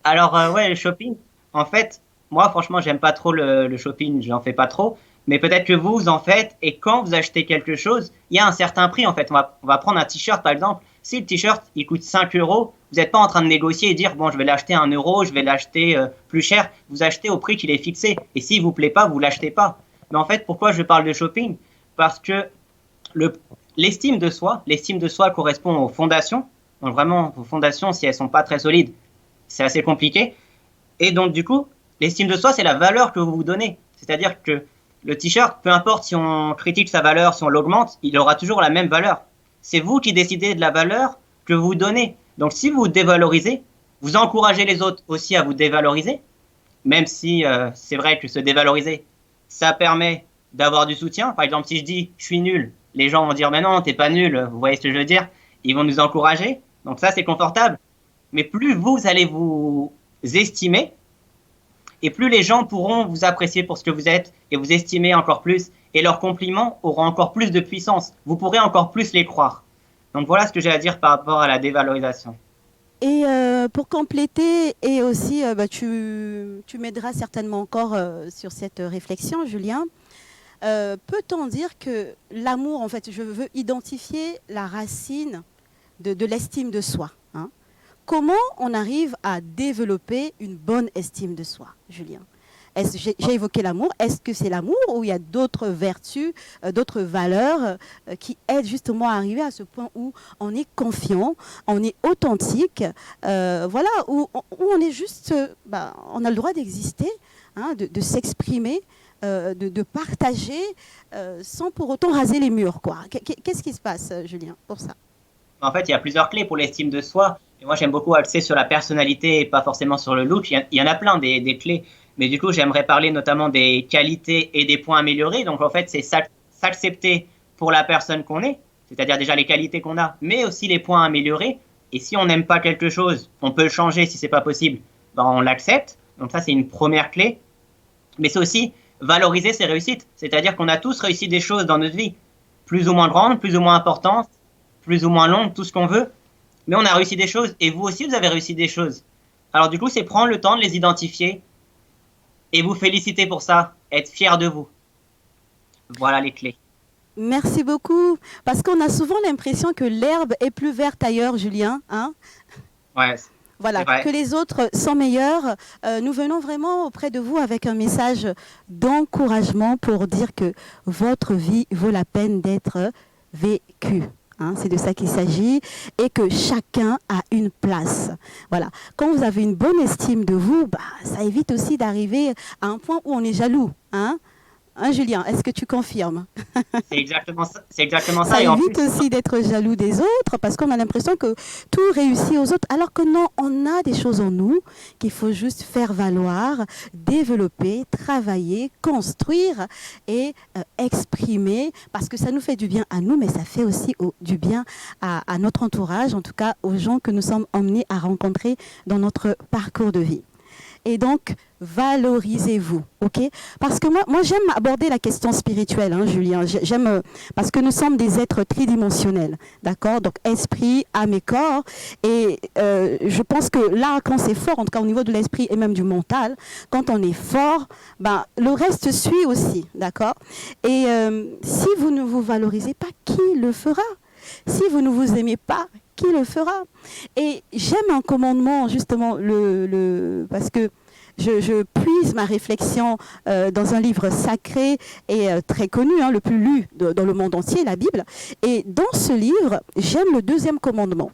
Alors, ouais, le shopping, en fait, moi, franchement, j'aime pas trop le shopping, j'en fais pas trop. Mais peut-être que vous en faites, et quand vous achetez quelque chose, il y a un certain prix, en fait. On va prendre un t-shirt, par exemple. Si le t-shirt, il coûte 5 €, vous n'êtes pas en train de négocier et dire, bon, je vais l'acheter à 1 €, je vais l'acheter plus cher. Vous achetez au prix qu'il est fixé. Et s'il vous plaît pas, vous l'achetez pas. Mais en fait, pourquoi je parle de shopping? Parce que l'estime de soi correspond aux fondations. Donc vraiment, vos fondations, si elles sont pas très solides, c'est assez compliqué. Et donc, du coup, l'estime de soi, c'est la valeur que vous vous donnez. C'est-à-dire que le t-shirt, peu importe si on critique sa valeur, si on l'augmente, il aura toujours la même valeur. C'est vous qui décidez de la valeur que vous donnez. Donc, si vous dévalorisez, vous encouragez les autres aussi à vous dévaloriser, même si c'est vrai que se dévaloriser, ça permet d'avoir du soutien. Par exemple, si je dis « je suis nul », les gens vont dire « mais non, t'es pas nul », vous voyez ce que je veux dire? Ils vont nous encourager. Donc ça, c'est confortable. Mais plus vous allez vous estimer, et plus les gens pourront vous apprécier pour ce que vous êtes et vous estimer encore plus. Et leurs compliments auront encore plus de puissance. Vous pourrez encore plus les croire. Donc voilà ce que j'ai à dire par rapport à la dévalorisation. Et pour compléter, et aussi, tu m'aideras certainement encore sur cette réflexion, Julien. Peut-on dire que l'amour, en fait, je veux identifier la racine de l'estime de soi, hein? Comment on arrive à développer une bonne estime de soi, Julien? J'ai évoqué l'amour. Est-ce que c'est l'amour ou il y a d'autres vertus, d'autres valeurs qui aident justement à arriver à ce point où on est confiant, on est authentique, voilà, où on est juste, on a le droit d'exister, hein, de s'exprimer, de partager sans pour autant raser les murs, quoi. Qu'est-ce qui se passe, Julien, pour ça? En fait, il y a plusieurs clés pour l'estime de soi. Et moi, j'aime beaucoup axer sur la personnalité et pas forcément sur le look. Il y en a plein des clés. Mais du coup, j'aimerais parler notamment des qualités et des points améliorés. Donc, en fait, c'est s'accepter pour la personne qu'on est, c'est-à-dire déjà les qualités qu'on a, mais aussi les points améliorés. Et si on n'aime pas quelque chose, on peut le changer si c'est pas possible, on l'accepte. Donc ça, c'est une première clé. Mais c'est aussi valoriser ses réussites. C'est-à-dire qu'on a tous réussi des choses dans notre vie, plus ou moins grandes, plus ou moins importantes, plus ou moins longues, tout ce qu'on veut. Mais on a réussi des choses. Et vous aussi, vous avez réussi des choses. Alors du coup, c'est prendre le temps de les identifier et vous féliciter pour ça, être fier de vous. Voilà les clés. Merci beaucoup. Parce qu'on a souvent l'impression que l'herbe est plus verte ailleurs, Julien. Hein? Ouais. Voilà, que les autres sont meilleurs. Nous venons vraiment auprès de vous avec un message d'encouragement pour dire que votre vie vaut la peine d'être vécue. Hein, c'est de ça qu'il s'agit et que chacun a une place. Voilà. Quand vous avez une bonne estime de vous, ça évite aussi d'arriver à un point où on est jaloux. Hein. Hein, Julien, est-ce que tu confirmes? C'est exactement ça. C'est exactement Ça ça. Et en évite plus, aussi d'être jaloux des autres parce qu'on a l'impression que tout réussit aux autres, alors que non, on a des choses en nous qu'il faut juste faire valoir, développer, travailler, construire et exprimer parce que ça nous fait du bien à nous, mais ça fait aussi du bien à notre entourage, en tout cas aux gens que nous sommes emmenés à rencontrer dans notre parcours de vie. Et donc, valorisez-vous, ok? Parce que moi j'aime aborder la question spirituelle, hein, Julien. J'aime parce que nous sommes des êtres tridimensionnels, d'accord? Donc esprit, âme et corps. Et je pense que là, quand c'est fort, en tout cas au niveau de l'esprit et même du mental, quand on est fort, ben le reste suit aussi, d'accord? Et si vous ne vous valorisez pas, qui le fera? Si vous ne vous aimez pas, qui le fera? Et j'aime un commandement, justement, parce que je puise ma réflexion dans un livre sacré et très connu, hein, le plus lu dans le monde entier, la Bible. Et dans ce livre, j'aime le 2e commandement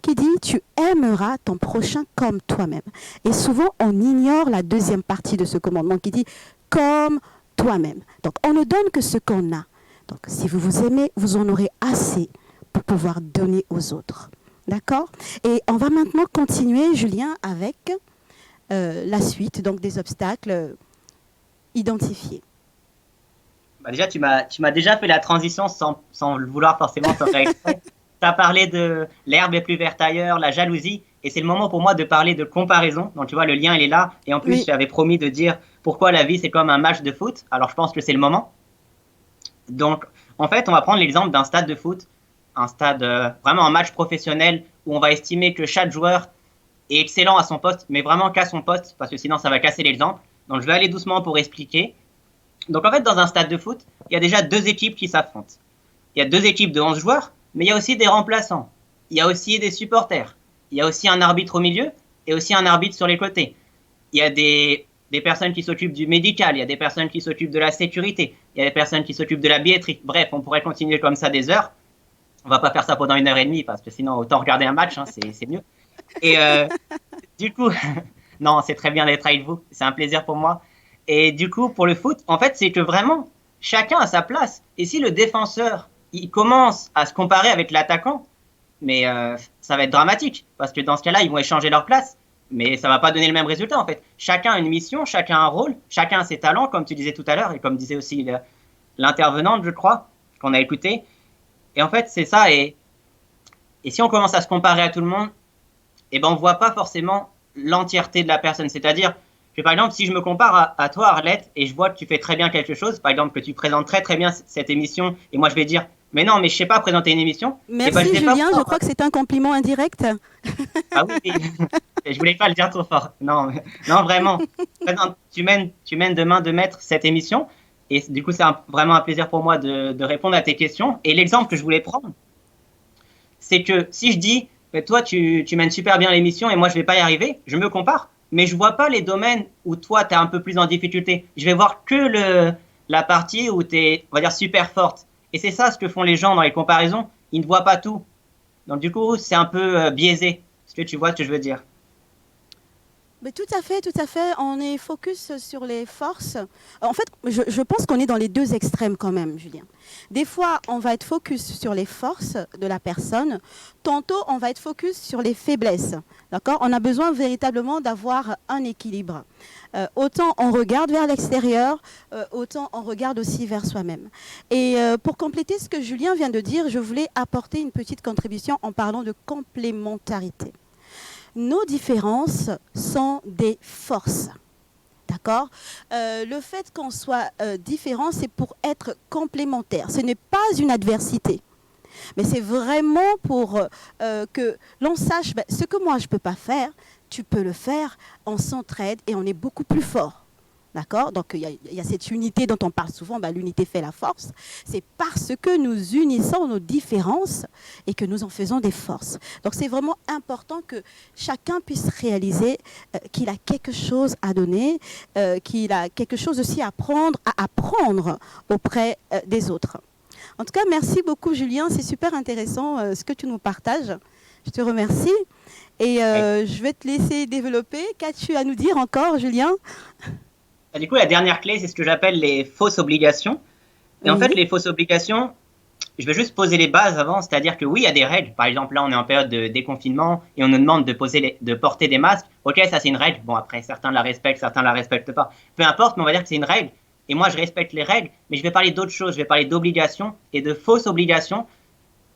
qui dit « Tu aimeras ton prochain comme toi-même ». Et souvent, on ignore la 2e partie de ce commandement qui dit « comme toi-même ». Donc, on ne donne que ce qu'on a. Donc, si vous vous aimez, vous en aurez assez pour pouvoir donner aux autres. D'accord? Et on va maintenant continuer, Julien, avec la suite, donc des obstacles identifiés. bah déjà, tu m'as déjà fait la transition sans le vouloir forcément, sans faire exprès. Tu as parlé de l'herbe est plus verte ailleurs, la jalousie, et c'est le moment pour moi de parler de comparaison. Donc, tu vois, le lien, il est là. Et en plus, Oui. j'avais promis de dire pourquoi la vie, c'est comme un match de foot. Alors, je pense que c'est le moment. Donc, en fait, on va prendre l'exemple d'un stade de foot, un stade vraiment un match professionnel où on va estimer que chaque joueur est excellent à son poste, mais vraiment qu'à son poste, parce que sinon ça va casser l'exemple. Donc je vais aller doucement pour expliquer. Donc en fait, dans un stade de foot, il y a déjà 2 équipes qui s'affrontent. Il y a 2 équipes de 11 joueurs, mais il y a aussi des remplaçants. Il y a aussi des supporters. Il y a aussi un arbitre au milieu et aussi un arbitre sur les côtés. Il y a des personnes qui s'occupent du médical, il y a des personnes qui s'occupent de la sécurité, il y a des personnes qui s'occupent de la billetterie. Bref, on pourrait continuer comme ça des heures. On va pas faire ça pendant 1h30 parce que sinon autant regarder un match, hein, c'est mieux. Et du coup, non, c'est très bien d'être avec vous, c'est un plaisir pour moi. Et du coup, pour le foot, en fait, c'est que vraiment, chacun a sa place. Et si le défenseur, il commence à se comparer avec l'attaquant, mais ça va être dramatique, parce que dans ce cas-là, ils vont échanger leur place, mais ça va pas donner le même résultat, en fait. Chacun a une mission, chacun a un rôle, chacun a ses talents, comme tu disais tout à l'heure, et comme disait aussi l'intervenante, je crois, qu'on a écouté. Et en fait, c'est ça, et si on commence à se comparer à tout le monde, eh ben, on ne voit pas forcément l'entièreté de la personne. C'est-à-dire que, par exemple, si je me compare à toi, Arlette, et je vois que tu fais très bien quelque chose, par exemple, que tu présentes très très bien cette émission, et moi je vais dire, mais non, mais je ne sais pas présenter une émission. Merci, eh ben, Julien, je crois que c'est un compliment indirect. Ah oui, je voulais pas le dire trop fort. Non, non vraiment. Tu mènes de main de maître cette émission, et du coup, c'est vraiment un plaisir pour moi de répondre à tes questions. Et l'exemple que je voulais prendre, c'est que si je dis, toi, tu mènes super bien l'émission et moi, je ne vais pas y arriver, je me compare, mais je ne vois pas les domaines où toi, tu es un peu plus en difficulté. Je vais voir que la partie où tu es, on va dire, super forte. Et c'est ça ce que font les gens dans les comparaisons, ils ne voient pas tout. Donc du coup, c'est un peu biaisé. Est-ce que tu vois ce que je veux dire? Mais tout à fait, tout à fait. On est focus sur les forces. En fait, je pense qu'on est dans les 2 extrêmes quand même, Julien. Des fois, on va être focus sur les forces de la personne. Tantôt, on va être focus sur les faiblesses. D'accord? On a besoin véritablement d'avoir un équilibre. Autant on regarde vers l'extérieur, autant on regarde aussi vers soi-même. Et pour compléter ce que Julien vient de dire, je voulais apporter une petite contribution en parlant de complémentarité. Nos différences sont des forces. D'accord? Le fait qu'on soit différent, c'est pour être complémentaire. Ce n'est pas une adversité. Mais c'est vraiment pour que l'on sache ce que moi je ne peux pas faire, tu peux le faire, on s'entraide et on est beaucoup plus fort. D'accord? Donc il y a cette unité dont on parle souvent, l'unité fait la force. C'est parce que nous unissons nos différences et que nous en faisons des forces. Donc c'est vraiment important que chacun puisse réaliser qu'il a quelque chose à donner, qu'il a quelque chose aussi à apprendre auprès des autres. En tout cas, merci beaucoup Julien, c'est super intéressant ce que tu nous partages. Je te remercie et je vais te laisser développer. Qu'as-tu à nous dire encore, Julien ? Ah, du coup, la dernière clé, c'est ce que j'appelle les fausses obligations. Et en fait, Oui, les fausses obligations, je vais juste poser les bases avant, c'est-à-dire que oui, il y a des règles. Par exemple, là, on est en période de déconfinement et on nous demande de porter des masques. Ok, ça c'est une règle. Bon, après, certains la respectent, certains la respectent pas. Peu importe, mais on va dire que c'est une règle. Et moi, je respecte les règles, mais je vais parler d'autres choses. Je vais parler d'obligations et de fausses obligations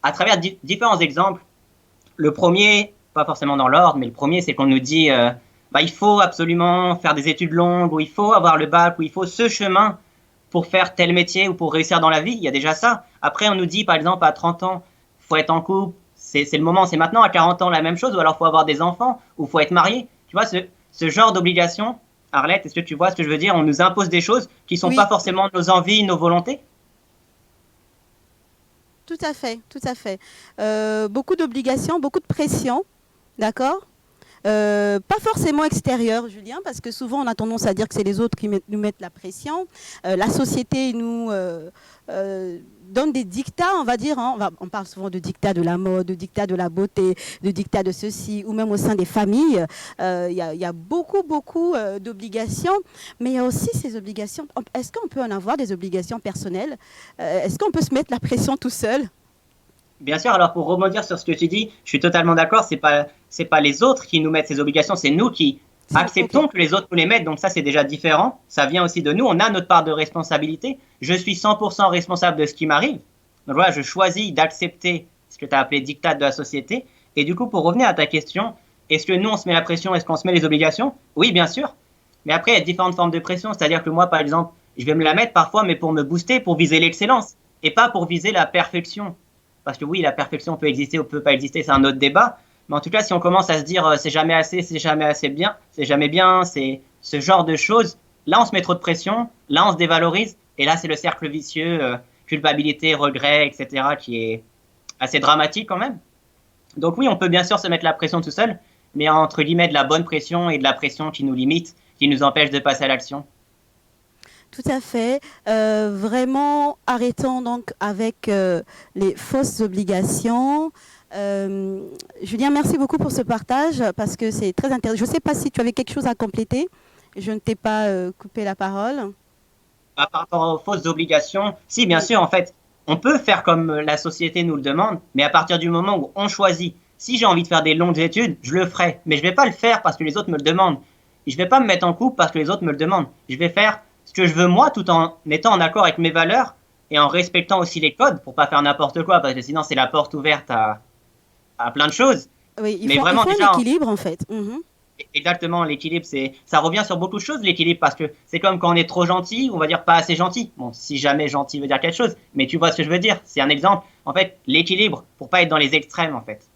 à travers différents exemples. Le premier, pas forcément dans l'ordre, mais le premier, c'est qu'on nous dit bah, il faut absolument faire des études longues, ou il faut avoir le bac, ou il faut ce chemin pour faire tel métier ou pour réussir dans la vie. Il y a déjà ça. Après, on nous dit, par exemple, à 30 ans, il faut être en couple, c'est le moment, c'est maintenant. À 40 ans, la même chose, ou alors il faut avoir des enfants, ou il faut être marié. Tu vois, ce genre d'obligation, Arlette, est-ce que tu vois ce que je veux dire? On nous impose des choses qui ne sont pas oui, forcément nos envies, nos volontés. tout à fait, tout à fait. Beaucoup d'obligations, beaucoup de pression, d'accord? Pas forcément extérieure, Julien, parce que souvent on a tendance à dire que c'est les autres qui nous mettent la pression. La société nous donne des dictats, on va dire. Hein. On parle souvent de dictats de la mode, de dictats de la beauté, de dictats de ceci, ou même au sein des familles. Il y a beaucoup, beaucoup d'obligations, mais il y a aussi ces obligations. Est-ce qu'on peut en avoir des obligations personnelles? Est-ce qu'on peut se mettre la pression tout seul? Bien sûr, alors pour rebondir sur ce que tu dis, je suis totalement d'accord, c'est pas les autres qui nous mettent ces obligations, c'est nous qui Ok. acceptons que les autres nous les mettent, donc ça c'est déjà différent, ça vient aussi de nous, on a notre part de responsabilité, je suis 100% responsable de ce qui m'arrive, donc voilà, je choisis d'accepter ce que tu as appelé diktat de la société, et du coup pour revenir à ta question, est-ce que nous on se met la pression, est-ce qu'on se met les obligations? Oui, bien sûr, mais après il y a différentes formes de pression, c'est-à-dire que moi par exemple, je vais me la mettre parfois, mais pour me booster, pour viser l'excellence, et pas pour viser la perfection. Parce que oui, la perfection peut exister ou peut pas exister, c'est un autre débat. Mais en tout cas, si on commence à se dire c'est jamais assez, c'est jamais assez bien, c'est jamais bien, c'est ce genre de choses, là on se met trop de pression, là on se dévalorise, et là c'est le cercle vicieux, culpabilité, regret, etc., qui est assez dramatique quand même. Donc oui, on peut bien sûr se mettre la pression tout seul, mais entre guillemets de la bonne pression et de la pression qui nous limite, qui nous empêche de passer à l'action. Tout à fait. Vraiment, arrêtons donc avec les fausses obligations. Julien, merci beaucoup pour ce partage parce que c'est très intéressant. Je ne sais pas si tu avais quelque chose à compléter. Je ne t'ai pas coupé la parole. Par rapport aux fausses obligations, si bien Oui, sûr, en fait, on peut faire comme la société nous le demande, mais à partir du moment où on choisit, si j'ai envie de faire des longues études, je le ferai, mais je ne vais pas le faire parce que les autres me le demandent. Je ne vais pas me mettre en couple parce que les autres me le demandent. Je vais faire ce que je veux moi tout en étant en accord avec mes valeurs et en respectant aussi les codes pour pas faire n'importe quoi parce que sinon c'est la porte ouverte à plein de choses. oui, Mais il vraiment faut un déjà, équilibre en fait. Mhm. exactement, l'équilibre, ça revient sur beaucoup de choses, l'équilibre, parce que c'est comme quand on est trop gentil, on va dire pas assez gentil. Bon, si jamais gentil veut dire quelque chose, mais tu vois ce que je veux dire. C'est un exemple. En fait, l'équilibre, pour pas être dans les extrêmes, en fait.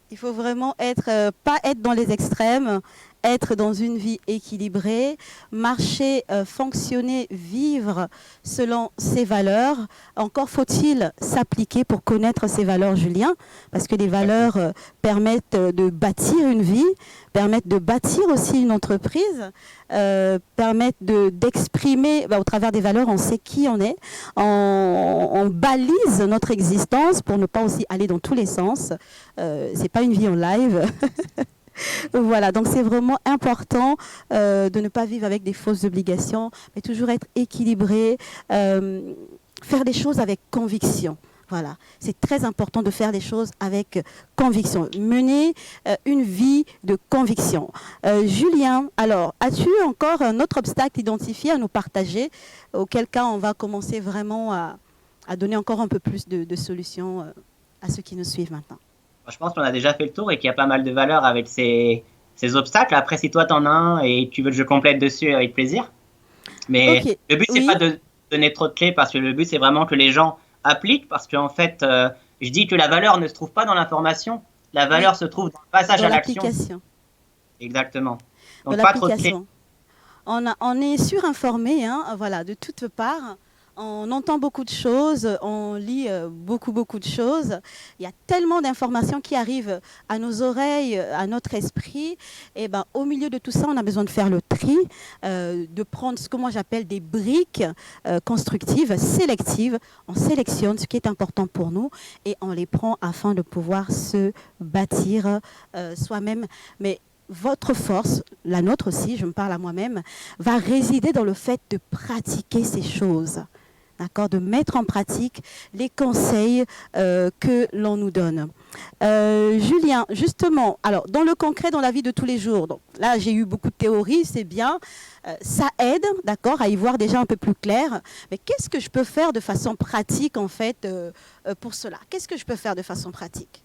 Il faut vraiment être, pas être dans les extrêmes, être dans une vie équilibrée, marcher, fonctionner, vivre selon ses valeurs. Encore faut-il s'appliquer pour connaître ses valeurs, Julien, parce que les Exactement. valeurs permettent de bâtir une vie, permettent de bâtir aussi une entreprise, permettent d'exprimer, au travers des valeurs, on sait qui on est, on balise notre existence pour ne pas aussi aller dans tous les sens. C'est pas une vie en live. Voilà, donc c'est vraiment important de ne pas vivre avec des fausses obligations, mais toujours être équilibré, faire des choses avec conviction. Voilà, c'est très important de faire des choses avec conviction, mener une vie de conviction. Julien, alors, as-tu encore un autre obstacle identifié à nous partager, auquel cas on va commencer vraiment à donner encore un peu plus de solutions à ceux qui nous suivent maintenant? Je pense qu'on a déjà fait le tour et qu'il y a pas mal de valeurs avec ces obstacles. Après, si toi t'en as un et tu veux que je complète dessus avec plaisir. Mais Ok, le but, c'est pas oui, de donner trop de clés parce que le but, c'est vraiment que les gens appliquent parce qu'en fait, je dis que la valeur ne se trouve pas dans l'information. La oui, valeur se trouve dans le passage dans à l'action. l'application. Exactement. Dans Donc, pas trop de clés. l'application. On est surinformé, hein, voilà, de toutes parts. On entend beaucoup de choses, on lit beaucoup, beaucoup de choses. Il y a tellement d'informations qui arrivent à nos oreilles, à notre esprit. Et ben, au milieu de tout ça, on a besoin de faire le tri, de prendre ce que moi j'appelle des briques constructives, sélectives. On sélectionne ce qui est important pour nous et on les prend afin de pouvoir se bâtir soi-même. Mais votre force, la nôtre aussi, je me parle à moi-même, va résider dans le fait de pratiquer ces choses. D'accord, de mettre en pratique les conseils que l'on nous donne. Julien, justement, alors dans le concret, dans la vie de tous les jours, donc là j'ai eu beaucoup de théories, c'est bien, ça aide, d'accord, à y voir déjà un peu plus clair. Mais qu'est-ce que je peux faire de façon pratique en fait pour cela? Qu'est-ce que je peux faire de façon pratique?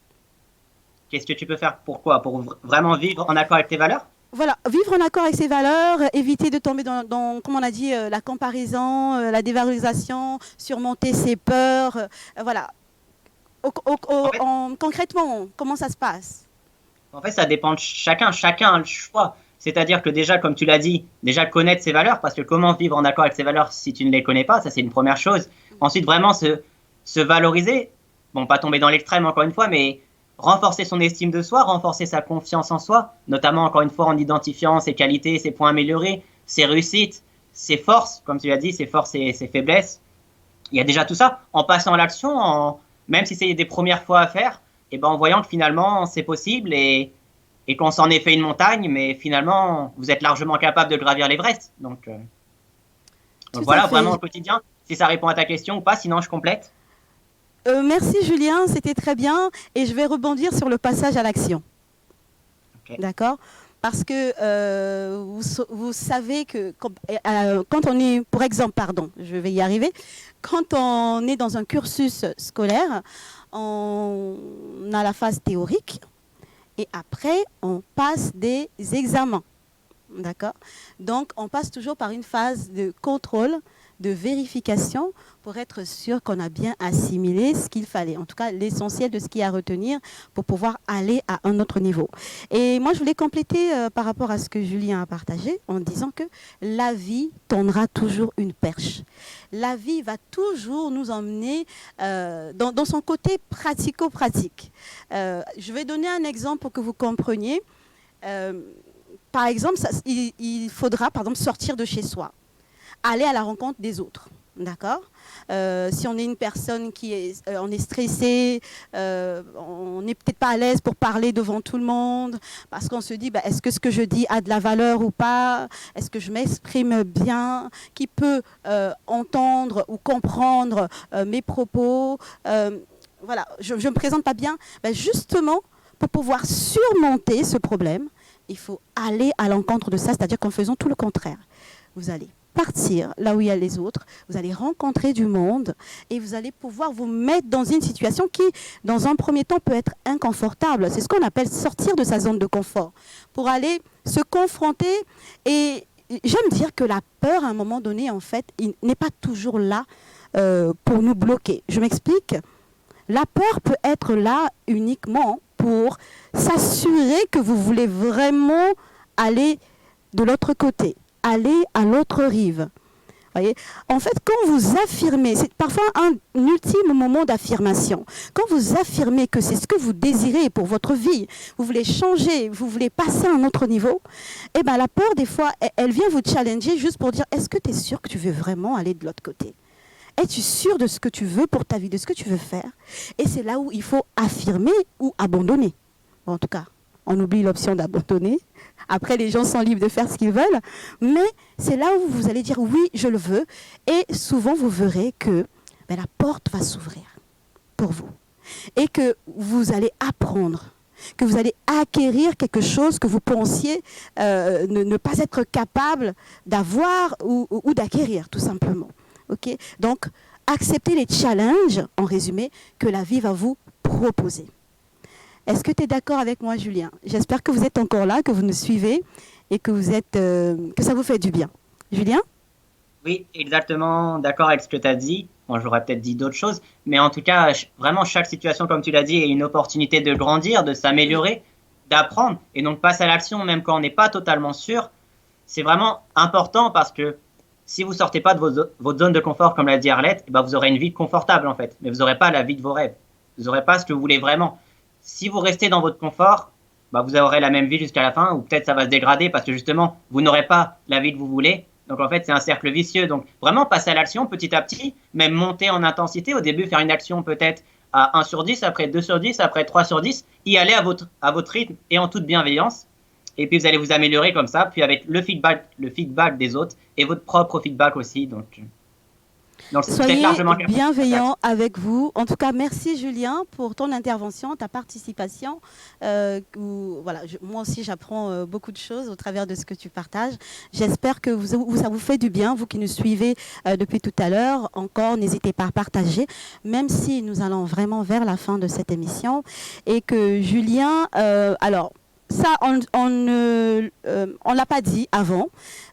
Qu'est-ce que tu peux faire? Pourquoi? Pour vraiment vivre en accord avec tes valeurs? Voilà, vivre en accord avec ses valeurs, éviter de tomber comme on a dit, la comparaison, la dévalorisation, surmonter ses peurs. Voilà. Concrètement, comment ça se passe? En fait, ça dépend de chacun. Chacun a le choix. C'est-à-dire que déjà, comme tu l'as dit, déjà connaître ses valeurs, parce que comment vivre en accord avec ses valeurs si tu ne les connais pas, ça c'est une première chose. Ensuite, vraiment se valoriser. Bon, pas tomber dans l'extrême encore une fois, mais renforcer son estime de soi, renforcer sa confiance en soi, notamment encore une fois en identifiant ses qualités, ses points améliorés, ses réussites, ses forces, comme tu l'as dit, ses forces et ses faiblesses. Il y a déjà tout ça. En passant à l'action, même si c'est des premières fois à faire, et ben en voyant que finalement c'est possible et qu'on s'en est fait une montagne, mais finalement vous êtes largement capable de gravir l'Everest. Donc voilà, vraiment au quotidien, si ça répond à ta question ou pas, sinon je complète. Merci Julien, c'était très bien et je vais rebondir sur le passage à l'action. Okay. D'accord? Parce que vous savez que quand on est, pour exemple, pardon, je vais y arriver, quand on est dans un cursus scolaire, on a la phase théorique et après on passe des examens. D'accord? Donc on passe toujours par une phase de contrôle, de vérification pour être sûr qu'on a bien assimilé ce qu'il fallait, en tout cas l'essentiel de ce qu'il y a à retenir pour pouvoir aller à un autre niveau. Et moi je voulais compléter par rapport à ce que Julien a partagé en disant que la vie tendra toujours une perche. La vie va toujours nous emmener dans son côté pratico-pratique. Je vais donner un exemple pour que vous compreniez. Par exemple, il faudra par exemple sortir de chez soi, aller à la rencontre des autres, d'accord? Si on est une personne on est stressé, on n'est peut-être pas à l'aise pour parler devant tout le monde, parce qu'on se dit, est-ce que ce que je dis a de la valeur ou pas? Est-ce que je m'exprime bien? Qui peut entendre ou comprendre mes propos? Voilà, je ne me présente pas bien. Justement, pour pouvoir surmonter ce problème, il faut aller à l'encontre de ça, c'est-à-dire qu'en faisant tout le contraire. Vous allez partir là où il y a les autres, vous allez rencontrer du monde et vous allez pouvoir vous mettre dans une situation qui, dans un premier temps, peut être inconfortable. C'est ce qu'on appelle sortir de sa zone de confort pour aller se confronter. Et j'aime dire que la peur, à un moment donné, en fait, n'est pas toujours là pour nous bloquer. Je m'explique. La peur peut être là uniquement pour s'assurer que vous voulez vraiment aller de l'autre côté, aller à l'autre rive. Voyez, en fait, quand vous affirmez, c'est parfois un ultime moment d'affirmation. Quand vous affirmez que c'est ce que vous désirez pour votre vie, vous voulez changer, vous voulez passer à un autre niveau, eh ben la peur, des fois, elle vient vous challenger juste pour dire, est-ce que tu es sûr que tu veux vraiment aller de l'autre côté? Es-tu sûr de ce que tu veux pour ta vie, de ce que tu veux faire? Et c'est là où il faut affirmer ou abandonner. Bon, en tout cas, on oublie l'option d'abandonner. Après, les gens sont libres de faire ce qu'ils veulent. Mais c'est là où vous allez dire oui, je le veux. Et souvent, vous verrez que la porte va s'ouvrir pour vous. Et que vous allez apprendre, que vous allez acquérir quelque chose que vous pensiez ne pas être capable d'avoir ou d'acquérir, tout simplement. Okay? Donc, acceptez les challenges, en résumé, que la vie va vous proposer. Est-ce que tu es d'accord avec moi, Julien? J'espère que vous êtes encore là, que vous nous suivez et que ça vous fait du bien. Julien? Oui, exactement d'accord avec ce que tu as dit. Bon, j'aurais peut-être dit d'autres choses, mais en tout cas, vraiment, chaque situation, comme tu l'as dit, est une opportunité de grandir, de s'améliorer, d'apprendre. Et donc, passer à l'action, même quand on n'est pas totalement sûr, c'est vraiment important parce que si vous ne sortez pas de votre zone de confort, comme l'a dit Arlette, vous aurez une vie confortable, en fait, mais vous n'aurez pas la vie de vos rêves. Vous n'aurez pas ce que vous voulez vraiment. Si vous restez dans votre confort, vous aurez la même vie jusqu'à la fin, ou peut-être ça va se dégrader parce que justement, vous n'aurez pas la vie que vous voulez. Donc en fait, c'est un cercle vicieux. Donc vraiment, passer à l'action petit à petit, même monter en intensité. Au début, faire une action peut-être à 1 sur 10, après 2 sur 10, après 3 sur 10, y aller à votre rythme et en toute bienveillance. et puis vous allez vous améliorer comme ça, puis avec le feedback des autres et votre propre feedback aussi. Donc c'est Soyez largement bienveillants avec vous. En tout cas, merci Julien pour ton intervention, ta participation. Voilà, moi aussi, j'apprends beaucoup de choses au travers de ce que tu partages. J'espère que ça vous fait du bien, vous qui nous suivez depuis tout à l'heure. Encore, n'hésitez pas à partager, même si nous allons vraiment vers la fin de cette émission. Et que Julien, alors, ça, on ne l'a pas dit avant,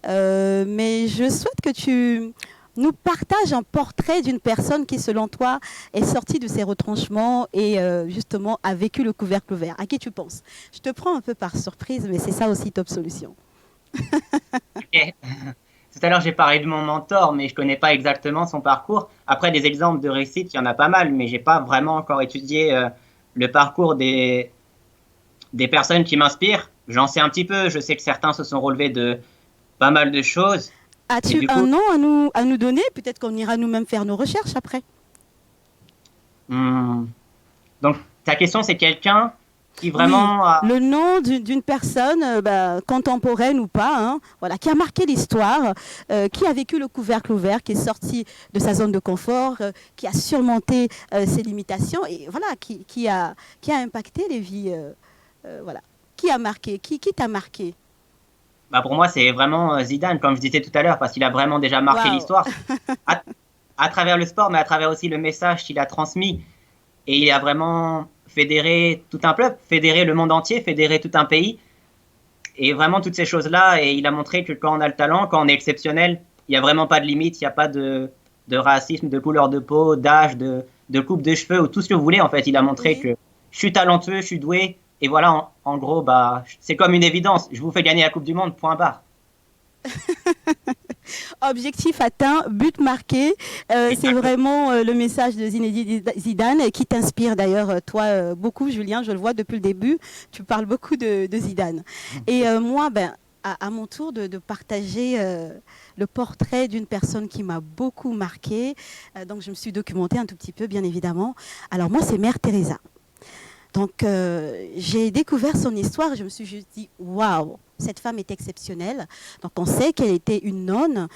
mais je souhaite que tu nous partage un portrait d'une personne qui, selon toi, est sortie de ses retranchements et justement a vécu le couvercle ouvert. À qui tu penses? Je te prends un peu par surprise, mais c'est ça aussi Top Solution. Okay. Tout à l'heure, j'ai parlé de mon mentor, mais je ne connais pas exactement son parcours. Après, des exemples de réussite, il y en a pas mal, mais je n'ai pas vraiment encore étudié le parcours des personnes qui m'inspirent. J'en sais un petit peu. Je sais que certains se sont relevés de pas mal de choses. As-tu un nom à nous donner? Peut-être qu'on ira nous-mêmes faire nos recherches après. Donc, ta question, c'est quelqu'un qui vraiment... Oui, le nom d'une personne, contemporaine ou pas, hein, voilà, qui a marqué l'histoire, qui a vécu le couvercle ouvert, qui est sorti de sa zone de confort, qui a surmonté ses limitations et voilà, qui a impacté les vies. Voilà. Qui a marqué? Qui t'a marqué? Pour moi, c'est vraiment Zidane, comme je disais tout à l'heure, parce qu'il a vraiment déjà marqué l'histoire à travers le sport, mais à travers aussi le message qu'il a transmis. Et il a vraiment fédéré tout un peuple, fédéré le monde entier, fédéré tout un pays. Et vraiment toutes ces choses-là. Et il a montré que quand on a le talent, quand on est exceptionnel, il n'y a vraiment pas de limite, il n'y a pas de racisme, de couleur de peau, d'âge, de coupe de cheveux, ou tout ce que vous voulez. En fait, il a montré que je suis talentueux, je suis doué. Et voilà, en gros, c'est comme une évidence. Je vous fais gagner la Coupe du Monde, point barre. Objectif atteint, but marqué. C'est vraiment le message de Zinedine Zidane qui t'inspire d'ailleurs, toi, beaucoup, Julien. Je le vois depuis le début. Tu parles beaucoup de Zidane. Et moi, à mon tour de partager le portrait d'une personne qui m'a beaucoup marqué. Donc, je me suis documentée un tout petit peu, bien évidemment. Alors, moi, c'est Mère Teresa. Donc, j'ai découvert son histoire et je me suis juste dit, waouh, cette femme est exceptionnelle. Donc, on sait qu'elle était une nonne,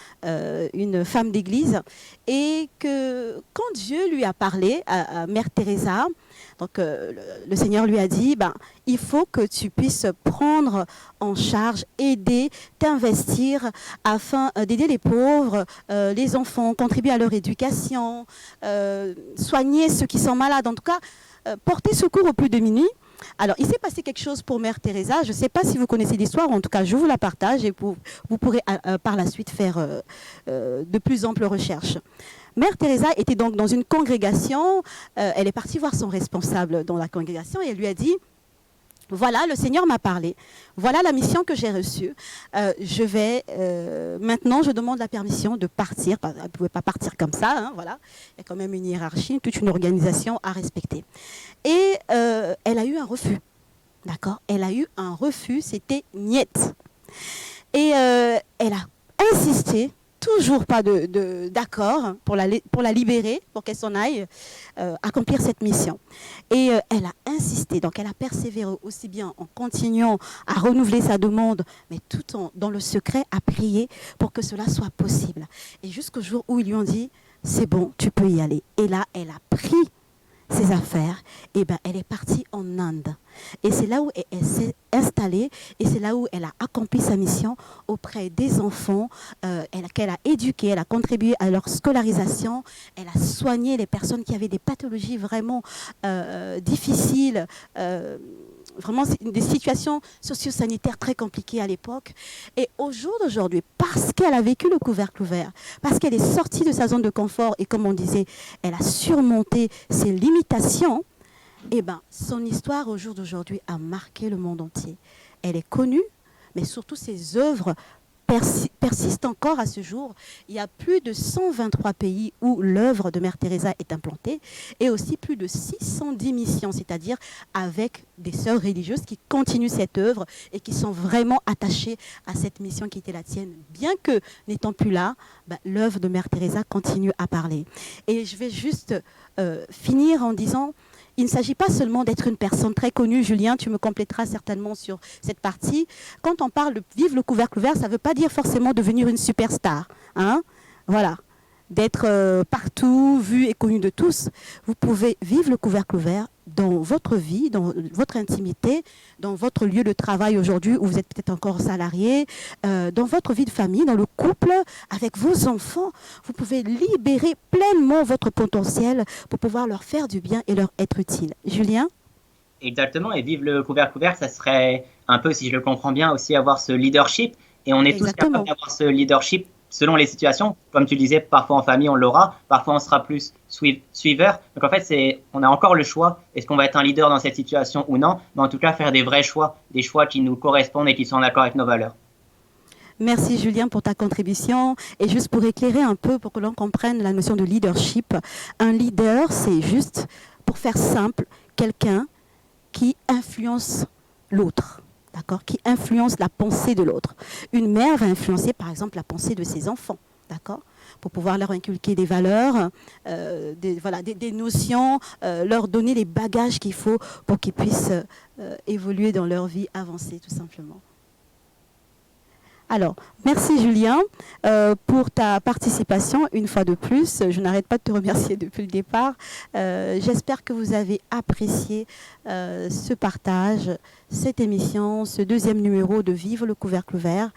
une femme d'église, et que quand Dieu lui a parlé à Mère Teresa, donc le Seigneur lui a dit, il faut que tu puisses prendre en charge, aider, t'investir afin d'aider les pauvres, les enfants, contribuer à leur éducation, soigner ceux qui sont malades. En tout cas, porter secours aux plus démunis. Alors, il s'est passé quelque chose pour Mère Teresa. Je ne sais pas si vous connaissez l'histoire. En tout cas, je vous la partage et vous pourrez par la suite faire de plus amples recherches. Mère Teresa était donc dans une congrégation. Elle est partie voir son responsable dans la congrégation et elle lui a dit, voilà, le Seigneur m'a parlé. Voilà la mission que j'ai reçue. Maintenant, je demande la permission de partir. Elle ne pouvait pas partir comme ça. Hein, voilà. Il y a quand même une hiérarchie, toute une organisation à respecter. Et elle a eu un refus. D'accord? Elle a eu un refus. C'était niet. Et elle a insisté. Toujours pas d'accord pour la libérer, pour qu'elle s'en aille accomplir cette mission. Et elle a insisté, donc elle a persévéré aussi bien en continuant à renouveler sa demande, mais tout dans le secret, à prier pour que cela soit possible. Et jusqu'au jour où ils lui ont dit, c'est bon, tu peux y aller. Et là, elle a pris ses affaires, et elle est partie en Inde. Et c'est là où elle s'est installée et c'est là où elle a accompli sa mission auprès des enfants qu'elle a éduqués, elle a contribué à leur scolarisation, elle a soigné les personnes qui avaient des pathologies vraiment difficiles, vraiment des situations socio-sanitaires très compliquées à l'époque. Et au jour d'aujourd'hui, parce qu'elle a vécu le couvercle ouvert, parce qu'elle est sortie de sa zone de confort et comme on disait, elle a surmonté ses limitations, son histoire au jour d'aujourd'hui a marqué le monde entier. Elle est connue, mais surtout ses œuvres persistent encore à ce jour. Il y a plus de 123 pays où l'œuvre de Mère Teresa est implantée et aussi plus de 610 missions, c'est-à-dire avec des sœurs religieuses qui continuent cette œuvre et qui sont vraiment attachées à cette mission qui était la tienne. Bien que n'étant plus là, l'œuvre de Mère Teresa continue à parler. Et je vais juste finir en disant, il ne s'agit pas seulement d'être une personne très connue. Julien, tu me compléteras certainement sur cette partie. Quand on parle de vivre le couvercle vert, ça ne veut pas dire forcément devenir une superstar. Hein? Voilà. D'être partout, vu et connu de tous. Vous pouvez vivre le couvercle vert dans votre vie, dans votre intimité, dans votre lieu de travail aujourd'hui où vous êtes peut-être encore salarié, dans votre vie de famille, dans le couple, avec vos enfants. Vous pouvez libérer pleinement votre potentiel pour pouvoir leur faire du bien et leur être utile. Julien? Exactement, et vivre le couvercle ouvert, ça serait un peu, si je le comprends bien, aussi avoir ce leadership. Et on est tous Exactement. capables d'avoir ce leadership selon les situations. Comme tu disais, parfois en famille, on l'aura, parfois on sera plus suiveur. Donc en fait, on a encore le choix. Est-ce qu'on va être un leader dans cette situation ou non? Mais en tout cas, faire des vrais choix, des choix qui nous correspondent et qui sont en accord avec nos valeurs. Merci Julien pour ta contribution. Et juste pour éclairer un peu, pour que l'on comprenne la notion de leadership, un leader, c'est juste, pour faire simple, quelqu'un qui influence l'autre. D'accord, qui influence la pensée de l'autre. Une mère va influencer, par exemple, la pensée de ses enfants, d'accord, pour pouvoir leur inculquer des valeurs, des notions, leur donner les bagages qu'il faut pour qu'ils puissent évoluer dans leur vie, avancer, tout simplement. Alors, merci Julien pour ta participation une fois de plus. Je n'arrête pas de te remercier depuis le départ. J'espère que vous avez apprécié ce partage, cette émission, ce deuxième numéro de Vivre le couvercle vert.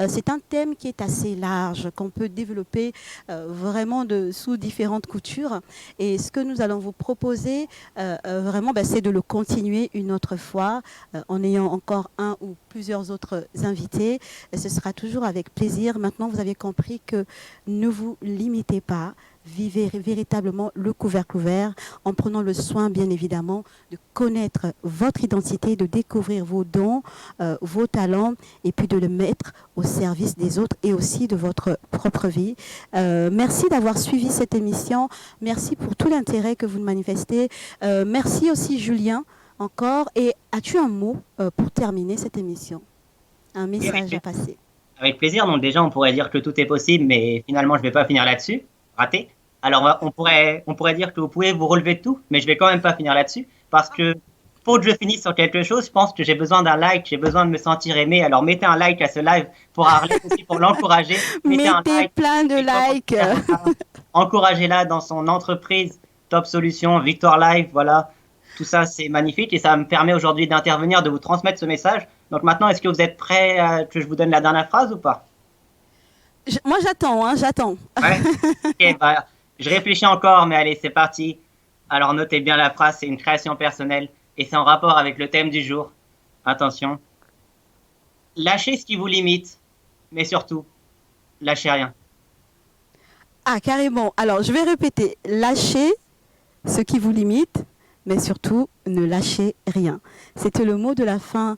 C'est un thème qui est assez large, qu'on peut développer vraiment sous différentes coutures. Et ce que nous allons vous proposer, vraiment, c'est de le continuer une autre fois en ayant encore un ou plusieurs autres invités. Et ce sera toujours avec plaisir. Maintenant, vous avez compris que ne vous limitez pas. Vivez véritablement le couvercle ouvert en prenant le soin, bien évidemment, de connaître votre identité, de découvrir vos dons, vos talents et puis de le mettre au service des autres et aussi de votre propre vie. Merci d'avoir suivi cette émission. Merci pour tout l'intérêt que vous manifestez. Merci aussi, Julien, encore. Et as-tu un mot pour terminer cette émission? Un message à passer? Avec plaisir. Donc déjà, on pourrait dire que tout est possible, mais finalement, je ne vais pas finir là-dessus. Raté. Alors, on pourrait dire que vous pouvez vous relever de tout, mais je ne vais quand même pas finir là-dessus, parce que pour que je finisse sur quelque chose, je pense que j'ai besoin d'un like, j'ai besoin de me sentir aimé. Alors, mettez un like à ce live pour Arlette aussi, pour l'encourager. Mettez un like, plein de likes. Encouragez-la dans son entreprise, Top Solutions, Victoire Live, voilà. Tout ça, c'est magnifique et ça me permet aujourd'hui d'intervenir, de vous transmettre ce message. Donc maintenant, est-ce que vous êtes prêts à que je vous donne la dernière phrase ou pas? Moi, j'attends, j'attends. Ouais. Ok, je réfléchis encore, mais allez, c'est parti. Alors, notez bien la phrase, c'est une création personnelle et c'est en rapport avec le thème du jour. Attention. Lâchez ce qui vous limite, mais surtout, lâchez rien. Ah, carrément. Alors, je vais répéter. Lâchez ce qui vous limite, mais surtout, ne lâchez rien. C'était le mot de la fin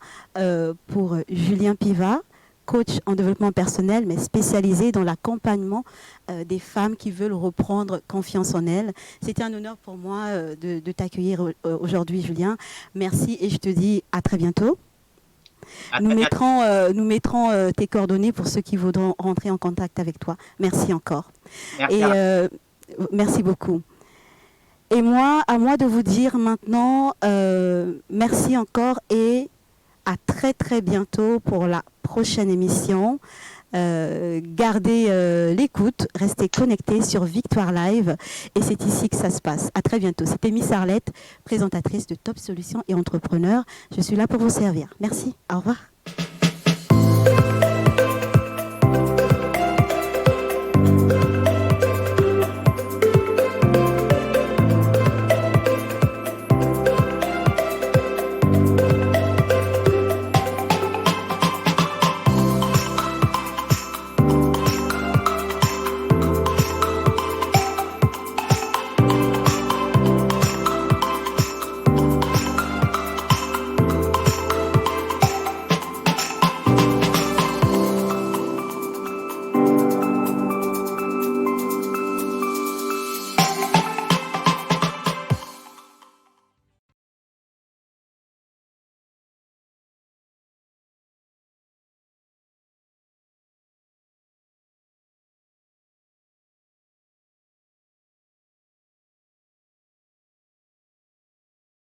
pour Julien Piva, coach en développement personnel, mais spécialisé dans l'accompagnement des femmes qui veulent reprendre confiance en elles. C'était un honneur pour moi de t'accueillir aujourd'hui, Julien. Merci et je te dis à très bientôt. Nous mettrons tes coordonnées pour ceux qui voudront rentrer en contact avec toi. Merci encore. Merci. Merci beaucoup. Et moi, à moi de vous dire maintenant, merci encore et à très très bientôt pour la prochaine émission. Gardez l'écoute, restez connectés sur Victoire Live et c'est ici que ça se passe. À très bientôt. C'était Miss Arlette, présentatrice de Top Solutions et entrepreneur. Je suis là pour vous servir. Merci. Au revoir.